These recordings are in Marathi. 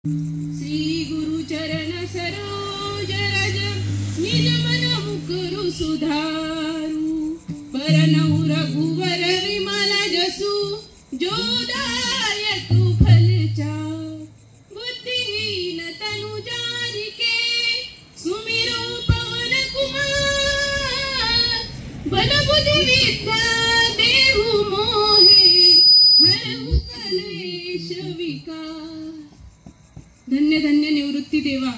श्री गुरु चरण सरोज रज निज मन मुकुरु सुधारु परनौ रघुवर विमल जसु जो दायकु फल चार बुद्धिहीन तनु जानिके सुमिरो पवन कुमार बल बुद्धि विद्या देहु मोहे हरहु कलेश विकार। धन्य धन्य निवृत्ती देवा,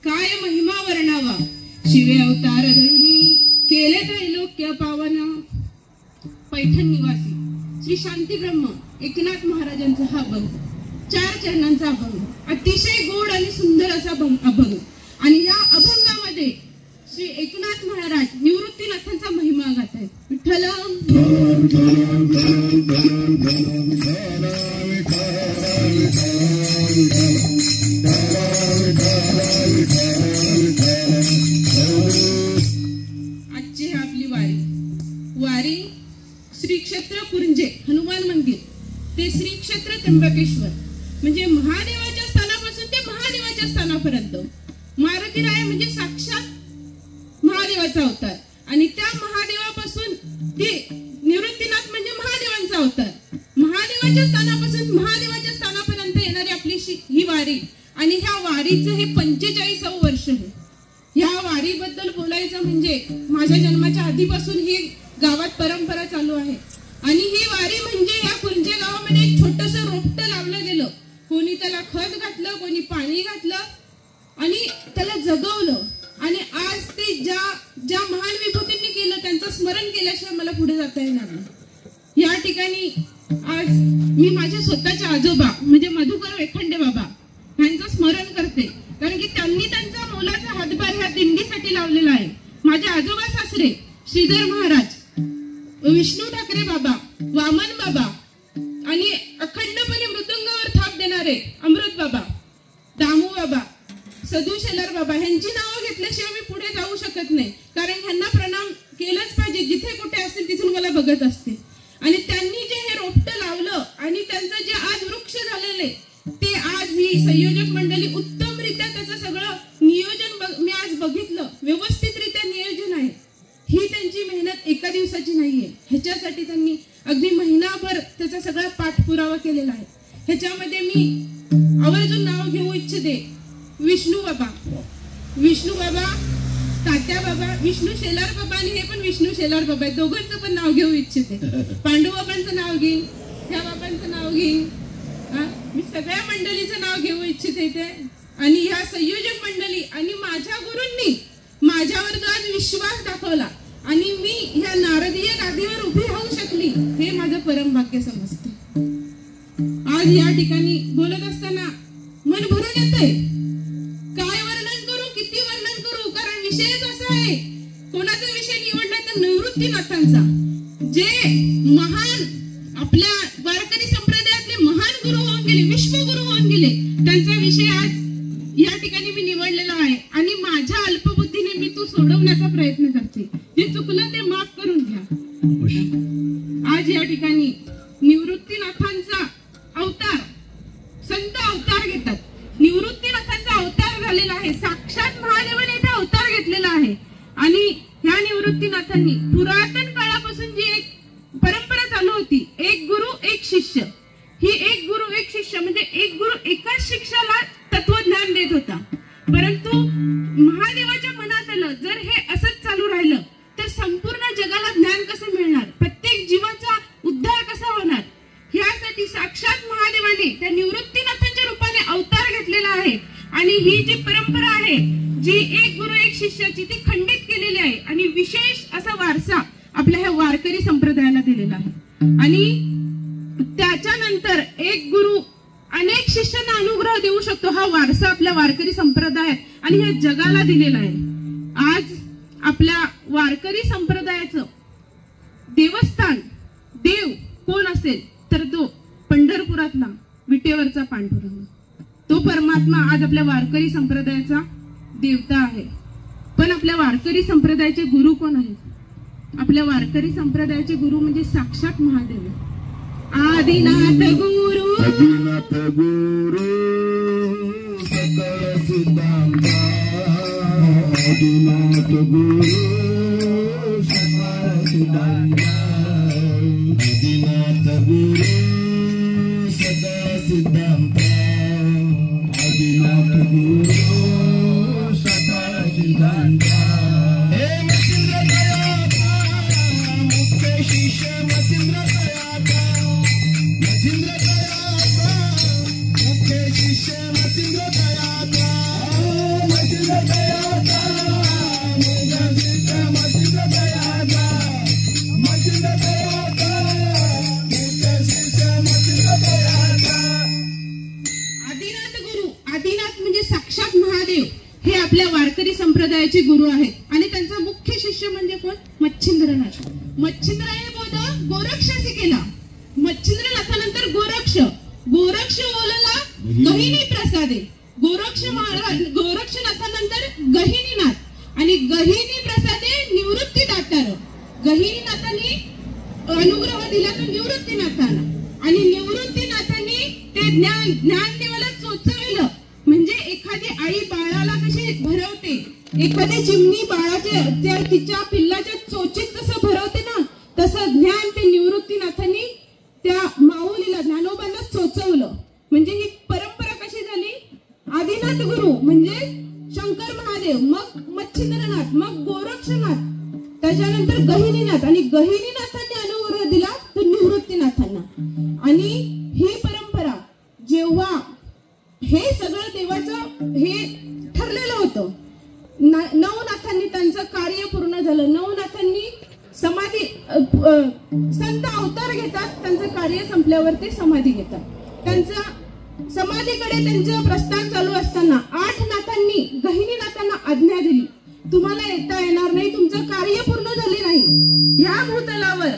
काय महिमा वर्णावा, शिवे अवतार धरुनी केले त्रैलोक्य पावना। पैठण निवासी श्री शांती ब्रह्म एकनाथ महाराजांचा हा अभंग, 4 चरणांचा अभंग, अतिशय गोड आणि सुंदर असा अभंग। आणि या अभंगामध्ये श्री एकनाथ महाराज निवृत्तीनाथांचा महिमा गात आहेत। विठ्ठल आजची ही आपली वारी श्री क्षेत्र कुंजे हनुमान मंदिर ते श्री क्षेत्र त्र्यंबकेश्वर, म्हणजे महादेवाच्या स्थानापासून ते महादेवाच्या स्थानापर्यंत। मारुतीराय म्हणजे साक्षात महादेवाचा अवतार आणि त्या महादेवापासून ते निवृत्तीनाथ म्हणजे महादेवांचा अवतार। महादेवाच्या स्थानापासून महादेवाच्या स्थानापर्यंत येणारी आपली ही वारी आणि ह्या वारीचं हे 45वं वर्ष आहे। ह्या वारीबद्दल बोलायचं म्हणजे माझ्या जन्माच्या आधीपासून ही गावात परंपरा चालू आहे। आणि ही वारी म्हणजे या कुंजे गावामध्ये एक छोटंसं रोपटं लावलं गेलं, कोणी त्याला खत घातलं, कोणी पाणी घातलं आणि त्याला जगवलं। आणि आज ते ज्या महान विभूतींनी केलं त्यांचं स्मरण केल्याशिवाय मला पुढे जाता येणार नाही। या ठिकाणी आज मी माझ्या स्वतःच्या आजोबा म्हणजे मधुकर वेखंडे बाबा यांचं स्मरण करते, कारण की त्यांनी त्यांचा मोलाचा हातभार ह्या दिंडीसाठी लावलेला आहे। माझे आजोबा सासरे श्रीधर महाराज, विष्णू ठाकरे बाबा, वामन बाबा आणि अखंडपणे मृदुंगावर थाप देणारे अमृत बाबा, दामू बाबा, सदू शेलार बाबा यांची नावं घेतल्याशिवाय मी पुढे जाऊ शकत नाही, कारण ह्यांना प्रणाम केलंच पाहिजे। जिथे कुठे असतील तिथून मला बघत असते। आणि त्यांनी जे हे रोपटं लावलं आणि त्यांचं जे आज वृक्ष झालेले ते आज ही संयोजक मंडळी उत्तमरित्या त्याचं सगळं नियोजन मी आज बघितलं, व्यवस्थितरित्या नियोजन आहे। ही त्यांची मेहनत एका दिवसाची नाहीये, ह्याच्यासाठी त्यांनी अगदी महिनाभर त्याचा सगळा पाठपुरावा केलेला आहे। ह्याच्यामध्ये मी आवर्जून नाव घेऊ इच्छिते विष्णू बाबा, तात्या बाबा, विष्णू शेलार बाबा आणि हे पण विष्णू शेलार बाबा आहेत, दोघांचं पण नाव घेऊ इच्छिते। पांडू बाबांचं नाव घेईन, ह्या बाबांचं नाव घेईन, मी सगळ्या मंडळीचं नाव घेऊ इच्छिते इथे। आणि ह्या संयोजक मंडळी आणि माझ्या गुरूंनी माझ्यावर जो आज विश्वास दाखवला आणि मी ह्या नारदीय गादीवर उभी राहू शकली, हे माझं परम भाग्य समजते। आज या ठिकाणी बोलत असताना मन भरून येतंय, काय वर्णन करू, किती वर्णन करू, कारण विषयच असा आहे। कोणाचा विषय निवडला तर निवृत्तीनाथांचा, जे महान आपल्या वारकरी संप्रदायातले महान गुरु होऊन गेले, विश्वगुरु होऊन गेले, त्यांचा विषय आज या ठिकाणी मी निवडलेला आहे। आणि माझ्या अल्पबुद्धीने मी तो सोडवण्याचा प्रयत्न करते, जे चुकलं ते माफ करून घ्या। आज या ठिकाणी निवृत्तीनाथांचा अवतार, संत अवतार घेतात, निवृत्तीनाथांचा अवतार झालेला आहे, साक्षात महादेवाने इथे अवतार घेतलेला आहे। आणि ह्या निवृत्तीनाथांनी पुरातन काळापासून जी एक परंपरा चालू होती, एक गुरु एक शिष्य, ही एक गुरु एक शिष्य म्हणजे एक गुरु एकाच शिष्याला तत्वज्ञान देत होता। परंतु महादेवाच्या मनात आलं, जर हे असंच चालू राहिलं तर संपूर्ण जगाला ज्ञान कसं मिळणार, प्रत्येक जीवाचा उद्धार कसा होणार। ह्यासाठी साक्षात महादेवाने त्या निवृत्तीनाथांच्या रूपाने अवतार घेतलेला आहे। आणि ही जी परंपरा आहे, जी एक गुरु एक शिष्याची, ती खंडित केलेली आहे आणि विशेष असा वारसा आपल्या ह्या वारकरी संप्रदायाला दिलेला आहे। आणि त्याच्यानंतर एक गुरु अनेक शिष्यांना अनुग्रह देऊ शकतो, हा वारसा आपल्या वारकरी संप्रदायात आणि ह्या जगाला दिलेला आहे। आज आपल्या वारकरी संप्रदायाचं देवस्थान देव कोण असेल तर तो पंढरपुरातला विटेवरचा पांडुरंग, तो परमात्मा आज आपल्या वारकरी संप्रदायाचा देवता आहे। पण आपल्या वारकरी संप्रदायाचे गुरु कोण आहेत? आपल्या वारकरी संप्रदायाचे गुरु म्हणजे साक्षात महादेव, आदिनाथ गुरु सिद्धांत आदिनाथ गुरु सदा सिद्धांत आदिनाथ गुरु सदा सिद्धांत आदिनाथ गुरु सदा सिद्धांत हे मच्छिंद्र दयाता मुख्य शिष्य मच्छिंद्र दयाता मच्छिंद्र दयाता मुख्य शिष्य मच्छिंद्र दयाता मच्छिंद्र दयाता मुख्य शिष्य मच्छिंद्र दयाता मच्छिंद्र दयाता मुख्य शिष्य मच्छिंद्र दयाता. आदिनाथ गुरु, आदिनाथ म्हणजे साक्षात महादेव हे आपल्या वारकरी संप्रदायाचे गुरु आहेत आणि त्यांचा मुख्य शिष्य म्हणजे कोण? मच्छिंद्रनाथ. मच्छिंद्राने बोध गोरक्षाशी केला. मच्छिंद्रनाथानंतर गोरक्ष, गोरक्ष बोलला गहिनी प्रसादे, गोरक्षनाथानंतर गहिनीनाथ आणि गहिनी प्रसादे निवृत्ती दातार. गहिनीनाथांनी अनुग्रह दिला तर निवृत्तीनाथांना आणि निवृत्तीनाथांनी ते ज्ञानदेवाला चोचविलं. म्हणजे एखादी आई बाळाला कशी भरवते, एखादी चिमणी बाळाच्या तिच्या पिल्लाच्या चोचीत कसं भरवते ना, तसं ज्ञान ते निवृत्तीनाथांनी त्या माऊलीला ज्ञानोबांना चोचवलं. म्हणजे ही परंपरा कशी झाली? आदिनाथ गुरु म्हणजे शंकर महादेव, मग मच्छिंद्रनाथ, मग गोरक्षनाथ, त्याच्यानंतर गहिनीनाथ आणि गहिनीनाथांनी अनुग्रह दिला तर निवृत्तीनाथांना. आणि ही परंपरा जेव्हा हे सगळं देवाचं हे ठरलेलं होतं, नवनाथांनी त्यांचं कार्य पूर्ण झालं. नवनाथांनी समाधी संत अवतार घेतात, त्यांचं कार्य संपल्यावर ते समाधी घेतात. त्यांचा समाधीकडे त्यांचं प्रस्थान चालू असताना 8 नाथांनी गहिनीनाथांना आज्ञा दिली, तुम्हाला येता येणार नाही, तुमचं कार्य पूर्ण झाले नाही. या भूतलावर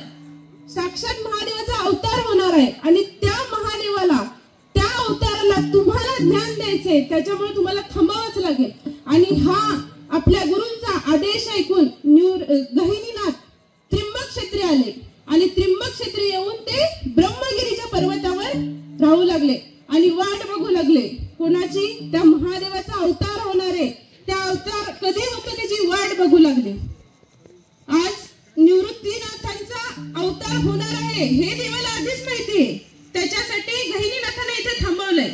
साक्षात महादेवाचा अवतार होणार आहे आणि त्या महादेवाला, त्या अवताराला तुम्हाला ज्ञान द्यायचंय, त्याच्यामुळे तुम्हाला थांबावंच लागेल. आणि हा आपल्या गुरूंचा आदेश ऐकून गहिनीनाथ त्र्यंबक क्षेत्री आले आणि त्र्यंबक क्षेत्री येऊन ते ब्रह्मगिरीच्या पर्वतावर राहू लागले आणि वाट बघू लागले. कोणाची? त्या महादेवाचा अवतार होणार आहे, त्या अवतार कधी होतो त्याची वाट बघू लागले. आज निवृत्तीनाथांचा अवतार होणार आहे हे देवाला आधीच माहिती आहे, त्याच्यासाठी गहिनीनाथांना इथे थांबवलंय.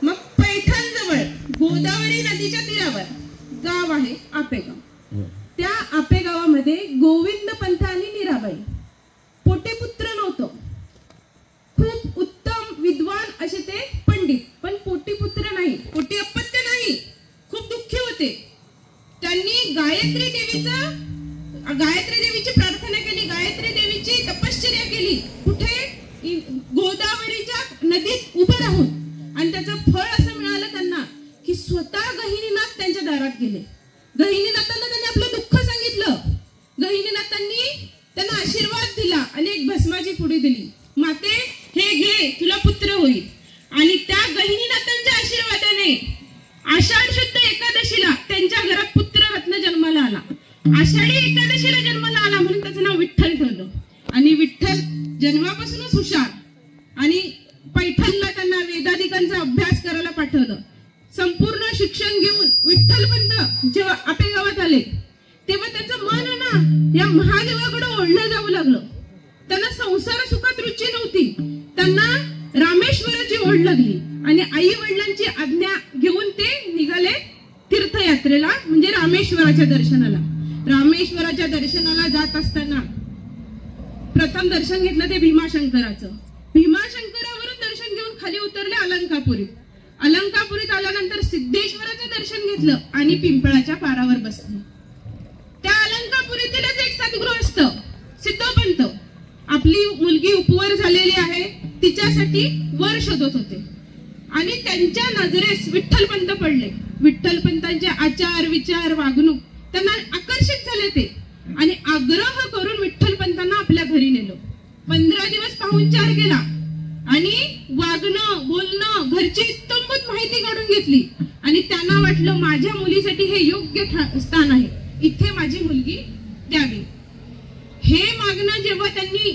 मग पैठण जवळ गोदावरी नदीच्या तीरावर गाव आहे आपेगाव. त्या आपेगावामध्ये गोविंद पंत आणि मीराबाई, पोटेपुत्र नव्हतं, खूप उत्तम विद्वान असे ते पंडित, पण पोटीपुत्र नाही, पोटी अपत्य नाही, खूप दुःखी होते. त्यांनी गायत्री देवीची प्रार्थना केली, गायत्री देवीची तपश्चर्या केली. कुठे? गोदावरीच्या नदीत उभं राहून. आणि त्याचं फळ असं मिळालं त्यांना की स्वतः गहिनीनाथ त्यांच्या दारात गेले. गहिनीनाथांना त्यांनी आपलं दुःख सांगितलं. गहिनीनाथांनी त्यांना आशीर्वाद दिला आणि एक भस्माची पुडी दिली. माते हे घे, तुला पुत्र होईल. आणि त्या गहिनीनाथांच्या आशीर्वादाने आषाढ शुद्ध एकादशीला त्यांच्या घरात पुत्र रत्न जन्माला आला. आषाढी एकादशीला जन्माला आला म्हणून त्याचं नाव विठ्ठल ठेवलं. आणि विठ्ठल जन्मापासूनच हुशार आणि पैठणला त्यांना वेदाधिकांचा अभ्यास करायला पाठवलं. संपूर्ण शिक्षण घेऊन विठ्ठलपंत जेव्हा आपेगावात आले तेव्हा त्यांचं मन ना या महादेवाकडे ओढलं जाऊ लागलं. त्यांना संसार सुखात रुची नव्हती, त्यांना रामेश्वराची ओढ लागली आणि आई वडिलांची आज्ञा घेऊन ते निघाले तीर्थयात्रेला, म्हणजे रामेश्वराच्या दर्शनाला. रामेश्वराच्या दर्शनाला जात असताना प्रथम दर्शन घेतलं ते भीमाशंकराचं. भीमाशंकरावरून दर्शन घेऊन खाली उतरले अलंकापुरीत. अलंकापुरीत आल्यानंतर सिद्धेश्वराचं दर्शन घेतलं आणि पिंपळाच्या पारावर बसले. त्या अलंकापुरीतीलच एक सद्गृहस्थ सिद्धोपंत आपली मुलगी उपवर झालेली आहे, तिच्यासाठी वर शोधत होते आणि त्यांच्या नजरेस विठ्ठलपंत पडले. विठ्ठलपंतांचे आचार विचार वागणूक त्यांना आकर्षित झाले ते आणि आग्रह करून विठ्ठलपंतांना आपल्या घरी नेलो. 15 दिवस पाहुणचार केला आणि वागणं बोलणं घरची इत्तंभूत माहिती काढून घेतली आणि त्यांना वाटलं माझ्या मुलीसाठी हे योग्य स्थान आहे, इथे माझी मुलगी द्यावी. हे मागणं जेव्हा त्यांनी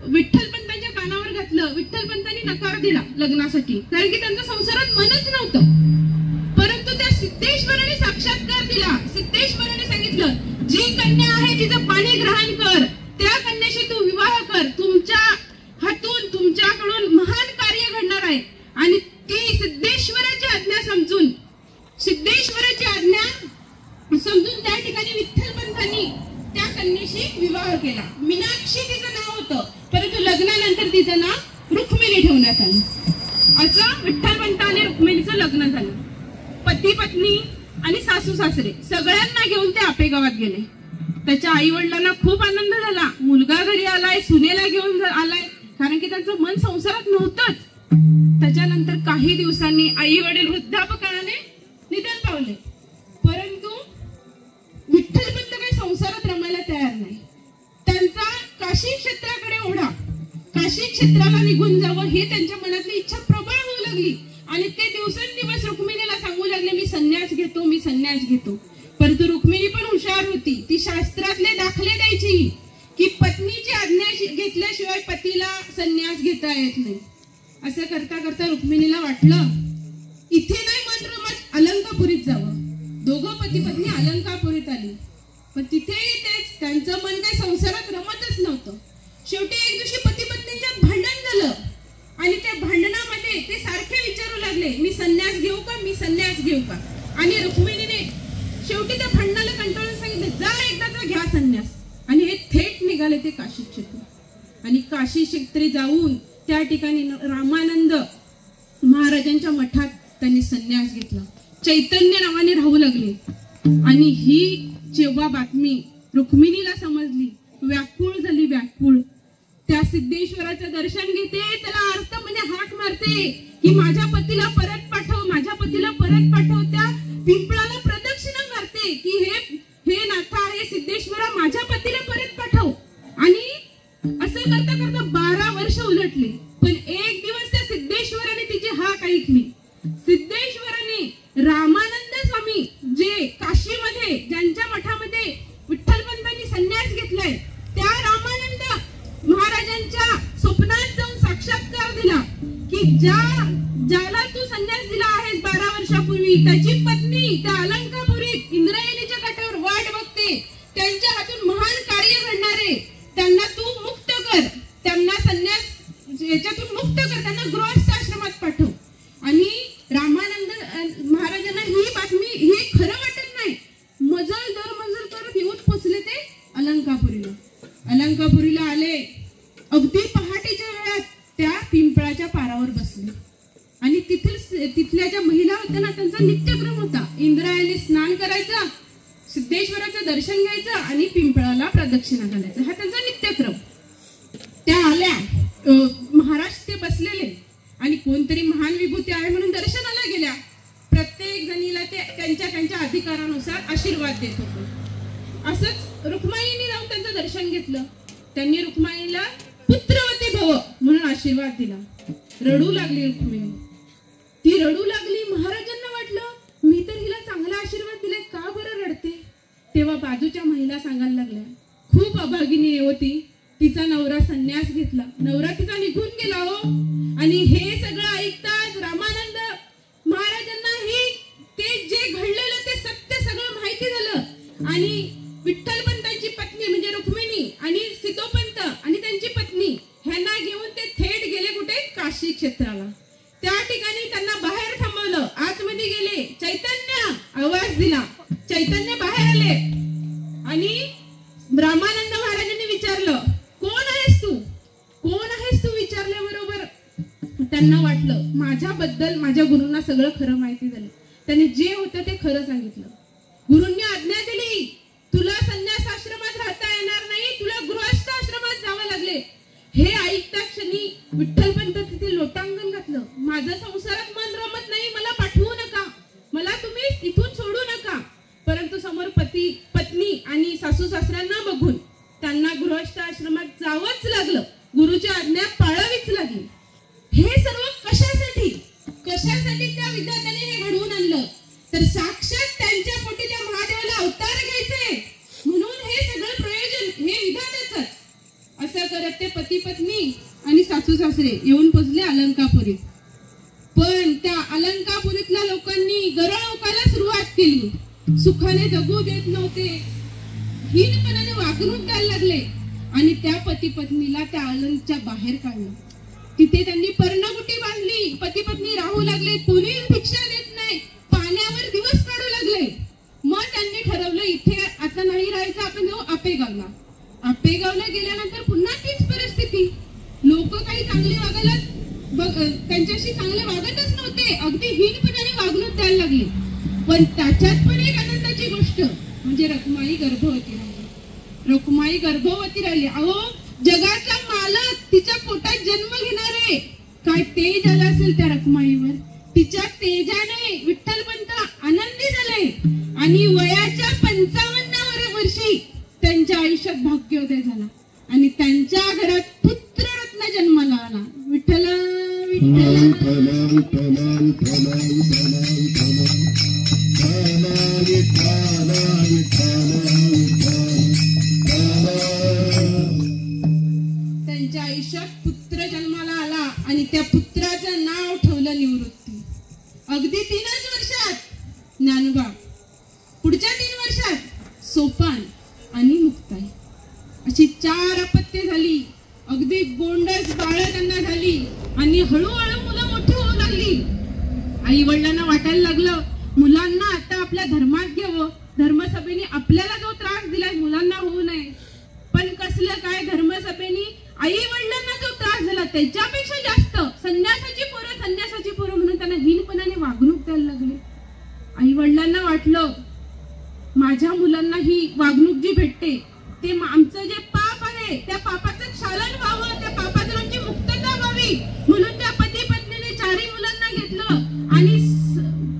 विठ्ठलपंतांच्या कानावर घातलं, विठ्ठलपंतांनी नकार दिला लग्नासाठी, कारण की त्यांच्या संसारात मनच नव्हतं. परंतु सिद्धेश्वराची आज्ञा समजून त्या ठिकाणी विठ्ठलपंतांनी त्या कन्येशी विवाह केला. मीनाक्षी तिचं नाव होतं, परंतु लग्नानंतर तिचं नाव रुक्मिणी ठेवण्यात आलं. असं विठ्ठलपंत आणि रुक्मिणीचं लग्न झालं. पती पत्नी आणि सासू सासरे सगळ्यांना घेऊन ते आपेगावात गेले. त्याच्या आई वडिलांना खूप आनंद झाला. मुलगा घरी आलाय, सुनेला घेऊन आलाय, कारण की त्यांचं मन संसारात नव्हतंच. त्याच्यानंतर काही दिवसांनी आई वडील वृद्धापकाळाने निधन पावले. परंतु विठ्ठलपंत काही संसारात रमायला तयार नाही. त्यांचा काशी क्षेत्राकडे ओढा, काशी क्षेत्राला निघून जावं हे त्यांच्या मनातली इच्छा प्रबळ होऊ लागली. आणि ते दिवसेंदिवस रुक्मिणीला सांगू लागले, मी संन्यास घेतो, मी संन्यास घेतो. परंतु रुक्मिणी पण हुशार होती. ती शास्त्रातले दाखले द्यायची की पत्नीची आज्ञा घेतल्याशिवाय पतीला संन्यास घेता येत नाही. असं करता करता रुक्मिणीला वाटलं इथे नाही मन रमत, अलंकापुरीत जावं. दोघं पती पत्नी अलंकापुरीत आली. पण तिथेही तेच, त्यांचं मन काही संसारात रमतच नव्हतं. शेवटी एक दिवशी पती पत्नींच्यात भांडण झालं आणि त्या भांडणामध्ये ते सारखे विचारू लागले, मी संन्यास घेऊ का, मी संन्यास घेऊ का. आणि रुक्मिणीने शेवटी त्या भांडणाला कंटाळून सांगितलं, जा एकदाचा घ्या संन्यास. आणि हे थेट निघाले ते काशी क्षेत्र. आणि काशी क्षेत्री जाऊन त्या ठिकाणी रामानंद महाराजांच्या मठात त्यांनी संन्यास घेतला. चैतन्य नावाने राहू लागले. आणि ही जेव्हा बातमी रुक्मिणीला समजली, व्याकुळ झाली, व्याकुळ. त्या सिद्धेश्वराचं दर्शन घेते, त्याला अर्थ म्हणजे हाक मारते की माझ्या पतीला परत पाठव, माझ्या पतीला परत पाठव. त्या पिंपळाला प्रदक्षिणा मारते की हे नाथा, हे सिद्धेश्वरा, माझ्या पतीला परत पाठव. आणि असं करता करता 12 वर्ष उलटले. पण एक दिवस त्या सिद्धेश्वराने तिची हाक ऐकली. सिद्धेश्वराने रामानंद स्वामी, जे काशीमध्ये ज्यांच्या मठामध्ये विठ्ठलपंतांनी संन्यास घेतलाय, त्या रामानंद महाराजांच्या स्वप्नात जाऊन साक्षात्कार दिला की ज्याला तू संन्यास दिला आहेस 12 वर्षापूर्वी, त्याची पत्नी त्या अलंकापुरीत इंद्रायणीच्या काठावर वाट बघते. त्यांच्या हातून महान कार्य घडणारे, त्यांना तू मुक्त कर, त्यांना संन्यास याच्यातून मुक्त कर, त्यांना गृहस्थ आश्रमात पाठव. आणि रामानंद महाराजांना ही बातमी, हे खरं वाटत नाही. मजल दर मजल करत येऊन पोचले ते अलंकापुरीला. अलंकापुरीला आले. अगदी पहाटेच्या वेळात त्या पिंपळाच्या पारावर बसले. आणि तिथल्या ज्या महिला होत्या ना, त्यांचा नित्यक्रम होता, इंद्रायणी स्नान करायचा, सिद्धेश्वराचं दर्शन घ्यायचं आणि पिंपळाला प्रदक्षिणा घालायचं, हा त्यांचा नित्यक्रम. त्या आल्या. महाराज ते बसलेले आणि कोणतरी महान विभूती आहे म्हणून दर्शनाला गेल्या. प्रत्येक जणीला ते त्यांच्या अधिकारानुसार आशीर्वाद देत होते. असंच रुक्मिणीने जाऊन त्यांचं दर्शन घेतलं. त्यांनी रुक्मिणीला पुत्रवती भव म्हणून आशीर्वाद दिला. रडू लागली रुक्मिणी. ती रडू लागली. महाराजांना वाटलं मी तर हिला चांगला आशीर्वाद दिलाय, का बरं रडते. तेव्हा बाजूच्या महिला सांगायला लागल्या, खूप अभागिनी होती, तिचा नवरा संन्यास घेतला, नवरा तिचा निघून गेला हो. आणि हे सगळं ऐकताच रामानंद महाराजांना ते जे घडलेलं ते सत्य सगळं माहिती झालं. आणि विठ्ठलपंतांची पत्नी म्हणजे रुक्मिणी आणि सिद्धोपंत आणि त्यांची पत्नी ह्यांना घेऊन ते थेट गेले कुठे, काशी क्षेत्राला. त्या ठिकाणी त्यांना बाहेर थांबवलं. आतमध्ये गेले. चैतन्य आवाज दिला. चैतन्य बाहेर आले. आणि रामानंद महाराजांनी विचारलं, कोण आहेस तू, कोण आहेस तू. विचारल्याबरोबर त्यांना वाटलं माझ्याबद्दल माझ्या गुरूंना सगळं खरं माहिती झालं. त्यांनी जे होतं ते खरं सांगितलं. गुरूंनी आज्ञा दिली, तुला संन्यास आश्रमात राहता येणार नाही, तुला गृहस्थ आश्रमात जावं लागले. हे ऐकता क्षणी विठ्ठलपंत तिथे लोटांगण घातलं. माझं संसारात मन रमत नाही, मला पाठवू नका, मला तुम्ही इथून सोडू नका. परंतु समोर पत्नी आणि सासू सासऱ्यांना बघून त्यांना गृहस्थ आश्रमात जावंच लागलं. गुरुची आज्ञा पाळावीच लागली. हे सर्व कशासाठी त्या विद्यार्थ्याने हे घडवून आणलं, तर साक्षात त्यांच्या पोटी त्या महादेवाला अवतार घ्यायचे म्हणून हे सगळं प्रयोजन हे विधानाचंच. असं करत ते पती पत्नी आणि सासू सासरे येऊन पोचले अलंकापुरीत. पण त्या अलंकापुरीतल्या लोकांनी गरळवकाला सुरुवात केली. सुखाने जगू देत नव्हते, हीनपणाने वागणूक द्यायला लागले. आणि त्या पती पत्नीला त्या अलंकच्या बाहेर काढलं. तिथे त्यांनी पर्णकुटी बांधली. पती पत्नी राहू लागले. कोणी भिक्षा देत नाही. पाण्यावर दिवस आपेगावला. आपेगावला गेल्यानंतर पुन्हा तीच परिस्थिती. लोक काही चांगले वागायला त्यांच्याशी चांगले वागतच नव्हते, अगदी हीनपणाने वागणूक द्यायला लागली. पण त्याच्यात पण एक आनंदाची गोष्ट म्हणजे रखुमाई गर्भवती राहिली. रखुमाई गर्भवती राहिली. अहो, जगाचा मालक तिच्या पोटात जन्म घेणारे, काय तेज आलं असेल त्या रखुमाईवर. तिच्या तेजाने विठ्ठलपंत आनंदी झाले आणि वयाच्या 55व्या वर्षी त्यांच्या आयुष्यात भाग्योदय झाला आणि त्यांच्या घरात पुत्ररत्न जन्माला आला. विठ्ठल त्यांच्या आयुष्यात पुत्र जन्माला आला आणि त्या पुत्राचं नाव ठेवलं निवृत्ती. अगदी 3च वर्षात ज्ञानोबा, पुढच्या 3 वर्षात सोपान आणि मुक्ताई अशी 4 अपत्ये झाली. अगदी गोंडस बाळ त्यांना झाली आणि हळूहळू मुलं मोठी होऊ लागली. आई वडिलांना वाटायला लागलं मुलांना आता आपल्या धर्मात घ्यावं. धर्मसभेने आपल्याला जो त्रास दिलाय मुलांना होऊ नये. पण कसलं काय, धर्मसभेने आई वडिलांना जो त्रास झाला त्याच्यापेक्षा जास्त संन्यासाची पोरं म्हणून त्यांना हीनपणाने वागणूक द्यायला लागले. आई वडिलांना वाटलं माझ्या मुलांना ही वागणूक जी भेटते ते आमचं जे पाप आहे त्या पापाचं क्षालन व्हावं, त्या पापातून आमची मुक्तता व्हावी म्हणून त्या पती पत्नीने 4ही मुलांना घेतलं आणि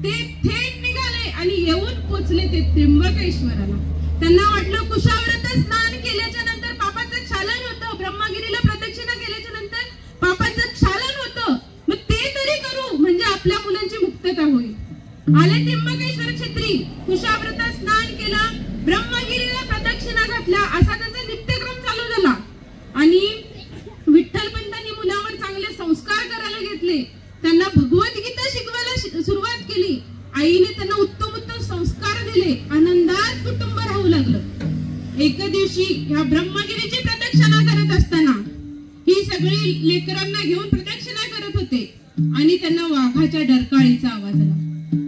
ते थेट निघाले आणि येऊन पोचले ते त्र्यंबकेश्वराला. त्यांना वाटलं कुशाव्रत स्नान केल्याच्या नंतर पापाचं क्षालन होतं, ब्रह्मगिरीला प्रदक्षिणा केल्याच्या नंतर पापाचं क्षालन होतं, मग ते तरी करू म्हणजे आपल्या मुलांची मुक्तता होईल. आले त्र्यंबकेश्वर क्षेत्री, कुशाव्रत स्नान केलं, ब्रह्मगिरीला प्रदक्षिणा घातल्या, असा त्यांचा नित्यक्रम चालू झाला. आणि विठ्ठलपंतांनी मुलावर चांगले संस्कार करायला घेतले. त्यांना भगवद्गीता शिकवायला सुरुवात केली. आईने त्यांना उत्तम संस्कार दिले. आनंदात कुटुंब राहू लागलं. एका दिवशी ह्या ब्रह्मगिरीची प्रदक्षिणा करत असताना ही सगळी लेकरांना घेऊन प्रदक्षिणा करत होते आणि त्यांना वाघाच्या डरकाळीचा आवाज आला.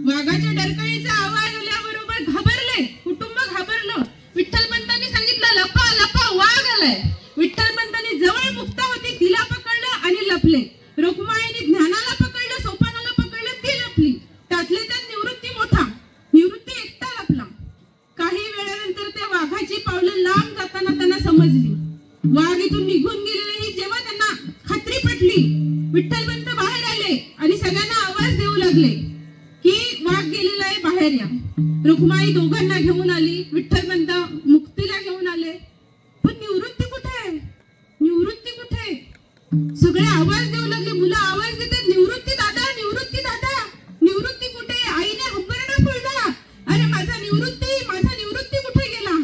वाघाच्या डरकाळीचा आवाज आल्याबरोबर घाबरले, कुटुंब घाबरलं. विठ्ठलपंतांनी सांगितलं लपा लपा, वाघ आलाय. विठ्ठलपंतांनी जवळ मुक्ता होती तिला पकडलं आणि लपले. रखुमाईने ज्ञानाला पकडलं, सोपानाला पकडलं, ती लपली. त्यातले त्यात निवृत्ती मोठा, निवृत्ती एकटा लपला. काही वेळानंतर त्या वाघाची पावलं लांब जाताना त्यांना समजली. वाघ इथून निघून गेलेले ही जेव्हा त्यांना खात्री पटली, विठ्ठलपंत बाहेर आले आणि सगळ्यांना आवाज देऊ लागले की वाघ गेलेला आहे, बाहेर या. रखुमाई दोघांना घेऊन आली, विठ्ठलपंत मुक्तीला घेऊन आले. पण निवृत्ती कुठे आहे, निवृत्ती कुठे? सगळे आवाज देऊ लागले. मुलं आवाज देतात निवृत्ती दादा, निवृत्ती दादा, निवृत्ती कुठे? आईने हंबरडा फोडला. अरे माझा निवृत्ती कुठे गेला?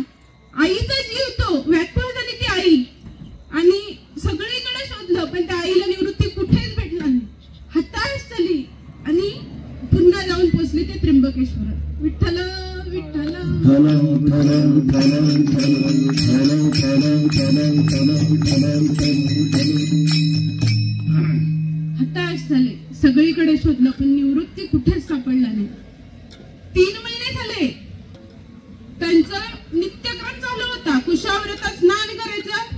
आईचा जीव तो व्याकुळ झाली ती आई आणि सगळीकडे शोधलं पण त्या आईला निवृत्ती कुठेच भेटला नाही. हताश झाली आणि पुन्हा जाऊन पोचले ते त्र्यंबकेश्वर. विठ्ठल विठ्ठल हताश झाले. सगळीकडे शोधलं पण निवृत्ती कुठेच सापडला नाही. 3 महिने झाले. त्यांचं नित्यक्रम चालू होता. कुशाव्रत स्नान करायचं,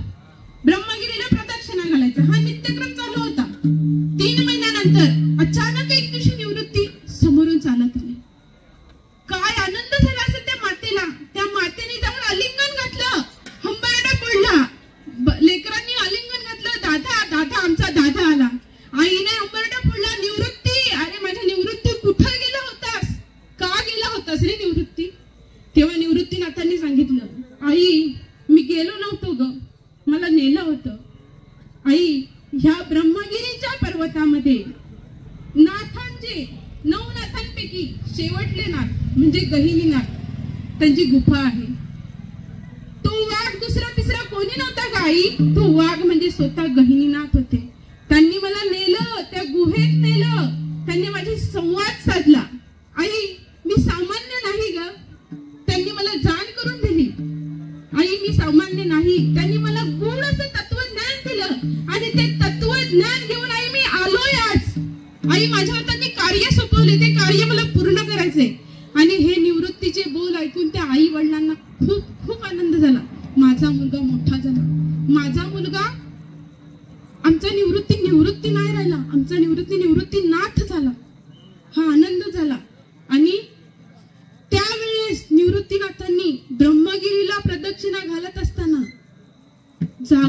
ब्रह्मगिरीला प्रदक्षिणा घालायचं, हा नित्यक्रम चालू होता. 3 महिन्यानंतर अचानक एक दिवशी निवृत्ती समोरून चालत आली. काय आनंद झाला असेल त्या मातेला. त्या मातेने जाऊन आलिंगन घातलं, हंबरडा फोडला. लेकरांनी आलिंगन घातलं, दादा दादा, आमचा दादा आला. आईने हंबरडा फोडला. निवृत्ती, अरे माझ्या निवृत्ती कुठे गेला होतास, का गेला होतास रे निवृत्ती? तेव्हा निवृत्तीनाथांनी सांगितलं, आई मी गेलो नव्हतो ग, मला नेलं होतं. आई, ह्या ब्रह्मगिरीच्या पर्वतामध्ये नाथांचे 9 नाथांपैकी शेवटले नाथ म्हणजे गहिनीनाथ, त्यांची गुफा आहे. तो वाघ दुसरा तिसरा कोणी नव्हता का आई, तो वाघ म्हणजे स्वतः गहिनीनाथ होते. त्यांनी मला नेलं, त्या गुहेत नेलं, त्यांनी माझी संवाद साधला. आई मी सामान्य नाही ग, त्यांनी मला जाण करून दिली. आई मी सामान्य नाही, त्यांनी मला गुण असं तत्वज्ञान दिलं आणि ते तत्वज्ञान घेऊन आई मी आलोय आज. आई माझ्या हाताने कार्य सोपवले, ते कार्य मला पूर्ण करायचे. आणि हे निवृत्तीचे बोल ऐकून त्या आई वडिलांना खूप खूप आनंद झाला. माझा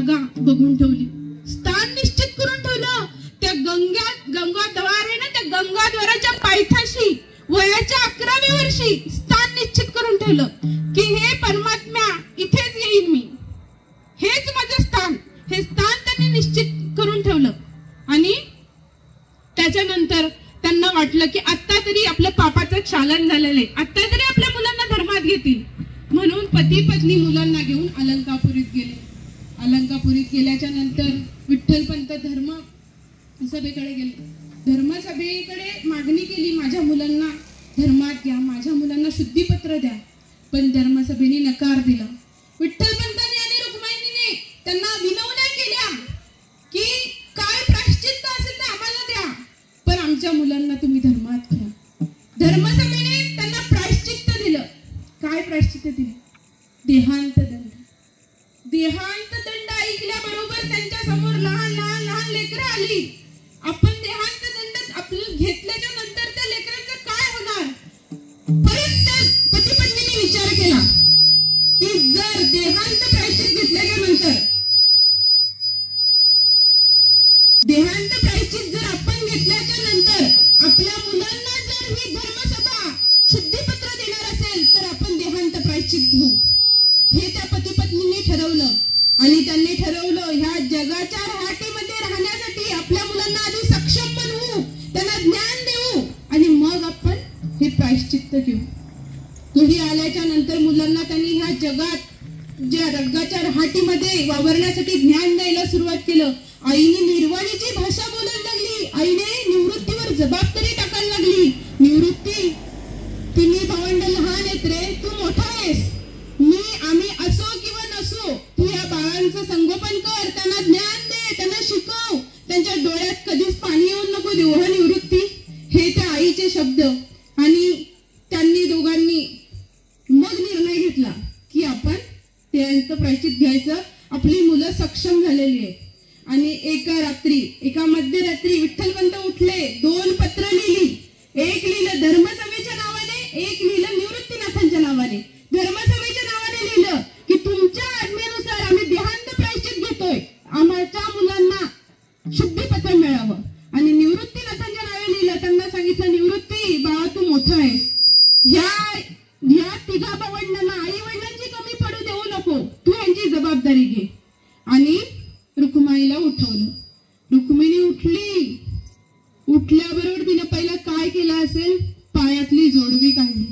जागा बघून ठेवली, स्थान निश्चित करून ठेवलं. त्या गंगाद्वार आहे ना, त्या गंगाद्वाराच्या पायथ्याशी वयाच्या 11व्या वर्षी स्थान निश्चित करून ठेवलं की हे परमात्म्या इथेच येईल मी, हेच माझं स्थान. हे स्थान त्यांनी निश्चित करून ठेवलं. आणि त्याच्यानंतर त्यांना वाटलं की आता तरी आपल्या पापाचं क्षालन झालेलं आहे, आता तरी आपल्या मुलांना धर्मात घेतील. म्हणून पती पत्नी मुलांना घेऊन अलंकापुरीत गेले. अलंकापुरीत गेल्याच्या नंतर विठ्ठलपंत धर्मसभेकडे गेले. धर्मसभेकडे मागणी केली, माझ्या मुलांना धर्मात घ्या, माझ्या मुलांना शुद्धीपत्र द्या. पण धर्मसभेने नकार दिला. विठ्ठलपंतांनी आणि रुक्माईने त्यांना विनवण्या केल्या की काय प्रायश्चित्त असेल तर आम्हाला द्या, पण आमच्या मुलांना तुम्ही धर्मात घ्या. धर्मसभेने त्यांना प्रायश्चित्त दिलं. काय प्रायश्चित्त दिलं? देहांत दंड. देहांत दंड ऐकल्याबरोबर त्यांच्या समोर लहान लहान लहान लेकरं आली. आपण देहांत दंड आपलं घेतल्याच्या नंतर त्या लेकरांचं काय होणार? परत त्या पती पत्नीने विचार केला की जर देहांत प्रायश्चित्त घेतल्याच्या नंतर, देहांत प्रायश्चित्त जर आपण घेतल्याच्या नंतर आपल्या मुलांना जर ही धर्मसभा शुद्धीपत्र देणार असेल तर आपण देहांत प्रायश्चित्त घेऊ. हे त्या पती पत्नीने ठरवलं. आणि त्यांनी ठरवलं ह्या जगाच्या रहाटीमध्ये राहण्यासाठी आपल्या मुलांना आधी सक्षम बनवू, त्यांना ज्ञान देऊ आणि मग आपण हे प्रायश्चित्त घेऊ. घरी आल्याच्या नंतर मुलांना त्यांनी ह्या जगात ज्या रंगाच्या रहाटीमध्ये वावरण्यासाठी ज्ञान द्यायला सुरुवात केलं. आईने निर्वाणीची भाषा बोलायला लागली. आईने निवृत्तीवर जबाबदारी टाकायला लागली. निवृत्ती, तुम्ही भावंड लहान आहेत रे, तू मोठा आहेस, आम्ही असो किंवा नसो, तू या बाळांचं संगोपन कर, त्यांना ज्ञान दे, त्यांना शिकव, त्यांच्या डोळ्यात कधीच पाणी येऊन नको देऊ. हा निवृत्ती, हे त्या आईचे शब्द. आणि त्यांनी दोघांनी मग निर्णय घेतला की आपण त्यांचं प्रायश्चित्त घ्यायचं. आपली मुलं सक्षम झालेली आहेत. आणि एका मध्यरात्री विठ्ठलपंत उठले, 2 पत्र लिहिली. एक लिहिलं धर्मसभेच्या नावाने, एक लिहिलं निवृत्तीनाथांच्या नावाने. धर्मसभेच्या नावाने लिहिलं की तुमच्या आज्ञेनुसार आम्ही देहांत प्रायश्चित्त घेतोय, आमच्या मुलांना शुद्धीपत्र मिळावं. आणि निवृत्तीनाथांच्या नावे लिहिलं. त्यांना सांगितलं, निवृत्ती बाळा तू मोठं आहे, ह्या तिघा भावंडांना आई वडिलांची कमी पडू देऊ नको, तू यांची जबाबदारी घे. आणि रुक्माईला उठवलं. रुक्मिणी उठली. उठल्याबरोबर तिने पहिला काय केलं असेल? पायातली जोडवी काढली.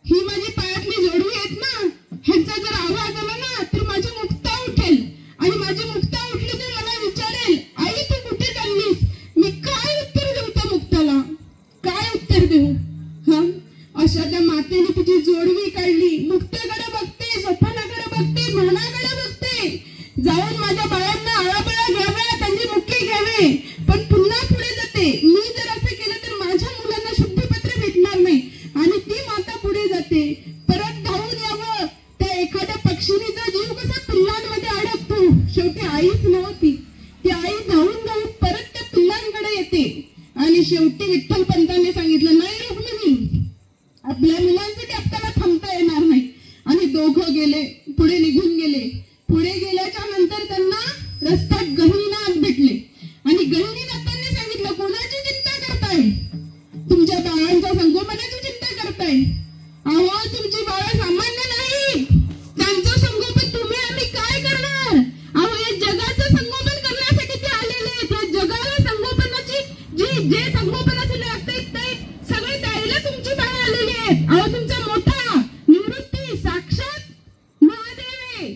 ही माझी पायातली जोडवी आहेत ना, ह्यांचा जर आवाज आला ना तर माझी मुक्ता उठेल. आणि माझी मुक्ता उठली तर मला विचारेल, आई तू कुठे चाललीस? मी काय उत्तर देऊ त्या मुक्ताला? काय उत्तर देऊ? अशा त्या मातेने तिची जोडवी काढली. मुक्तेकडे बघते, सोपानाकडे बघते, म्हणाकडे बघते. जाऊन माझ्या बाळांना आळाबळा घ्याव्या, त्यांची मुक्की घ्यावे. पण पुन्हा पुढे जाते, मी जर असं केलं तर माझ्या मुलांना शुद्धीपत्र भेटणार नाही. आणि ती माता पुढे जाते. परत धावून यावं, त्या एखाद्या पक्षिणीचा जीव कसा पिल्लांमध्ये अडकतो, शेवटी आईच नव्हती, ती आई धावून धावून परत त्या पिल्लांकडे येते. आणि शेवटी विठ्ठलपंतांनी सांगितलं, नाही रुक्मिणी, आपल्या मुलांसाठी आपल्याला थांबता येणार नाही. आणि दोघं गेले, पुढे निघून गेले. पुढे गेल्याच्या नंतर त्यांना रस्त्यात गहिनीनाथ भेटले. आणि गहिनीनाथांनी सांगितलं, कोणाची चिंता करताय? तुमच्या बाळांच्या संगोपनाची चिंता करताय? अहो, तुमची बाळं सामान्य नाही, त्यांचं संगोपन तुम्ही आम्ही काय करणार? अहो, या जगाचं संगोपन करण्यासाठी ते आलेले आहेत. या जगाला संगोपनाची जे संगोपनासाठी लागते ते सगळे द्यायला तुमची बाळ आलेली आहेत. अहो, तुमचा मोठा निवृत्ती साक्षात महादेव आहे,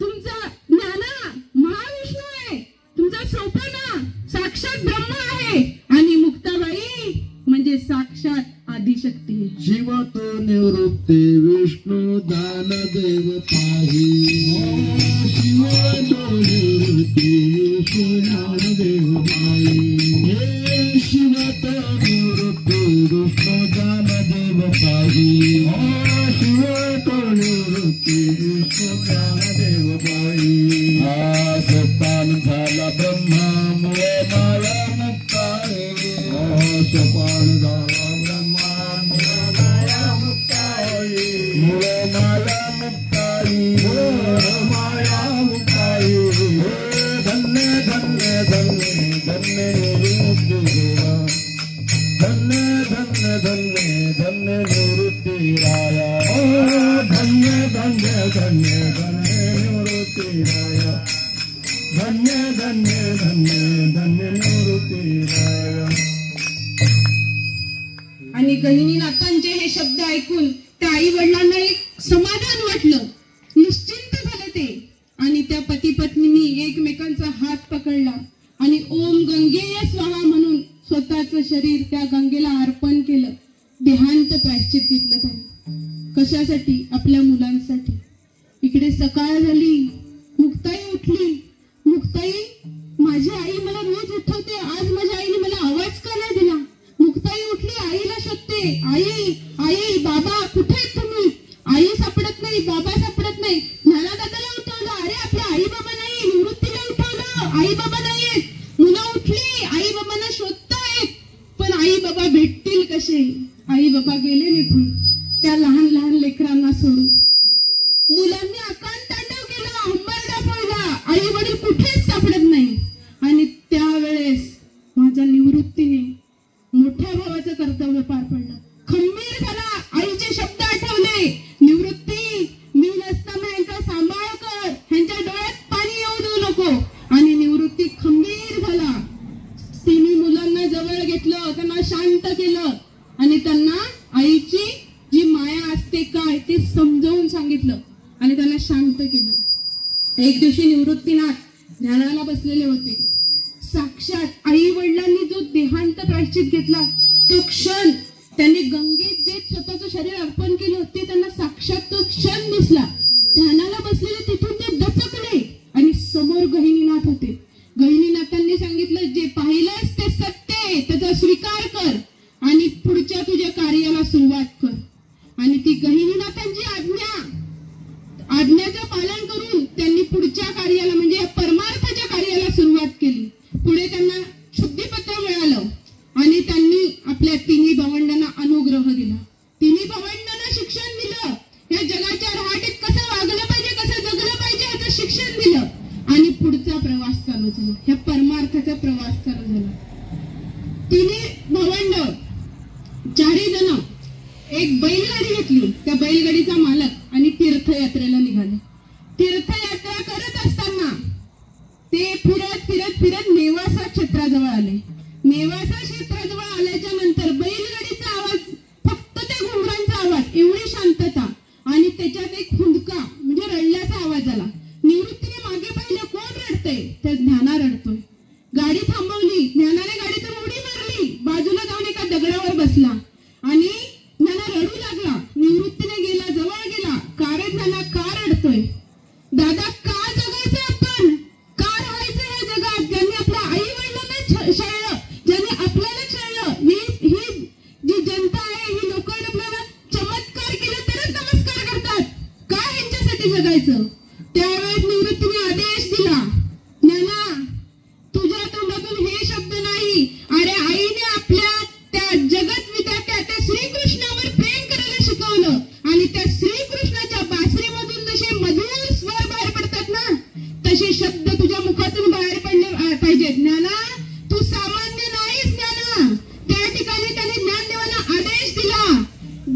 तुमचा ज्ञाना महाविष्णू आहे, तुमचा सोपाना साक्षात ब्रह्मा आहे, आणि मुक्ताबाई म्हणजे साक्षात आदिशक्ती आहे. शिव तो निवृत्ती विष्णू दानदेव पाही. शिव तो निवृत्ती विष्णू दानदेव पाही. शिव तो निवृत्ती विष्णू दानदेव पाही. शिव तो निवृत्ती विष्णू दानदेव पाही. हा सोपान झाला ब्रह्मा मुळे माया मुक्ताई. सोपान झाला ब्रह्मा मुळे माया मुक्ताई. मुळे माया मुक्ताई. माया मुक्ताई. धन्य निवृत्ती राया धन्य धन्य धन्य धन्य निवृत्ती राया धन्य धन्य धन्य धन्य निवृत्ती राया. आणि गहिनीनाथांचे हे शब्द ऐकून त्या आई वडिलांना एक समाधान वाटलं, निश्चिंत झाले ते. आणि त्या पती पत्नींनी एकमेकांचा हात पकडला आणि ओम गंगेय स्वाहा म्हणून स्वतःचं शरीर त्या गंगेला अर्पण केलं. देहांत प्रायश्चित घेतलं त्यांनी. कशासाठी? आपल्या मुलांसाठी. इकडे सकाळ झाली, मुक्ताई उठली. मुक्ताई, माझी आई मला रोज उठवते, आज माझ्या आईने मला आवाज का नाही दिला? मुक्ताई उठली, आईला शोधते. आई आई बाबा कुठे आहेत तुम्ही? आई सापडत नाही, बाबा सापडत नाही. नाना दादाला उठवलं, अरे आपल्या आई बाबा नाही, निवृत्तीला उठवलं, आई बाबा नाहीयेत. मुलं उठली, आई बाबांना शोधतायत, पण आई बाबा भेटतील कसे? आई बाबा गेले निघून त्या लहान लहान लेकरांना सोडून. मुलांनी आकांत तांडव केला, हंबरडा फोडला, आई वडील कुठेच सापडत नाही. आणि त्यावेळेस माझ्या निवृत्तीने मोठ्या भावाचं कर्तव्य पार पडलं. खंबीर झाला, आईचे शब्द आठवले, निवृत्ती मी नसताना यांचा सांभाळ कर, ह्यांच्या डोळ्यात पाणी येऊ देऊ नको. आणि निवृत्ती खंबीर झाला. तिन्ही मुलांना जवळ घेतलं, त्यांना शांत केलं आणि त्यांना आईची जी माया असते काय ते समजावून सांगितलं आणि त्यांना शांत केलं. एक दिवशी निवृत्तीनाथ ध्यानाला बसलेले होते. साक्षात आई वडिलांनी जो देहांत प्रायश्चित घेतला तो क्षण, त्यांनी गंगेत जे स्वतःचं शरीर अर्पण केलं होते, त्यांना साक्षात तो क्षण दिसला. ध्यानाला बसलेले तिथून ते दचकले आणि समोर गहिनीनाथ होते. गहिनीनाथांनी सांगितलं, जे पाहिलंस ते सत्य आहे, त्याचा स्वीकार कर आणि पुढच्या तुझ्या कार्याला सुरुवात कर. आणि ती गहिनीनाथांची आज्ञाचं पालन करून त्यांनी पुढच्या कार्याला म्हणजे परमार्थाच्या कार्याला सुरुवात केली. पुढे त्यांना शुद्धीपत्र मिळालं आणि त्यांनी आपल्या तिन्ही भावंडांना अनुग्रह दिला. तिन्ही भावंडांना शिक्षण दिलं, या जगाच्या रहाटीत कसं वागलं पाहिजे, कसं जगलं पाहिजे याचं शिक्षण दिलं. आणि पुढचा प्रवास चालू झाला, ह्या परमार्थाचा प्रवास चालू झाला. तिन्ही भावंड, चारही जण एक बैलगाडी घेतली. त्या बैलगाडीचा मालक आणि तीर्थयात्रेला निघाले. तीर्थयात्रा करत असताना ते फिरत फिरत फिरत नेवासा क्षेत्राजवळ आले. नेवासा क्षेत्राजवळ आल्याच्या नंतर बैलगाडीचा आवाज, फक्त त्या घुंगरांचा आवाज, एवढी शांतता आणि त्याच्यात एक हुंदका म्हणजे रडल्याचा आवाज आला. निवृत्तीने मागे पाहिलं, कोण रडतंय? तर ज्ञाना रडतोय. गाडी थांबवली, ज्ञानाने गाडीतून उडी मारली, बाजूला जाऊन एका दगडावर बसला आणि ज्ञाना रडू लागला. निवृत्तीने गेला, जवळ गेला, का रे ज्ञाना, का रडतोय? दादा, का जगायचं आपण, का राहायचं या जगात? ज्यांनी आपल्या आई वडिलांना छळलं, ज्यांनी आपल्याला छळलं, ही जी जनता आहे, ही लोक आपल्याला चमत्कार केले तरच नमस्कार करतात, का ह्यांच्यासाठी जगायचं? त्यावेळेस निवृत्तीने आदेश दिला, ज्ञाना तुझ्या तोंडातून हे शब्द नाही. अरे आईने आपल्या त्या जगत विधात्या त्या श्रीकृष्णावर प्रेम करायला शिकवलं आणि त्या श्रीकृष्णाच्या बासरीमधून जसे मधुर स्वर बाहेर पडतात ना, तसे शब्द तुझ्या मुखातून बाहेर पडले पाहिजेत. ज्ञाना, तू सामान्य नाहीस. ज्ञाना, त्या ठिकाणी त्याने ज्ञानदेवाला आदेश दिला,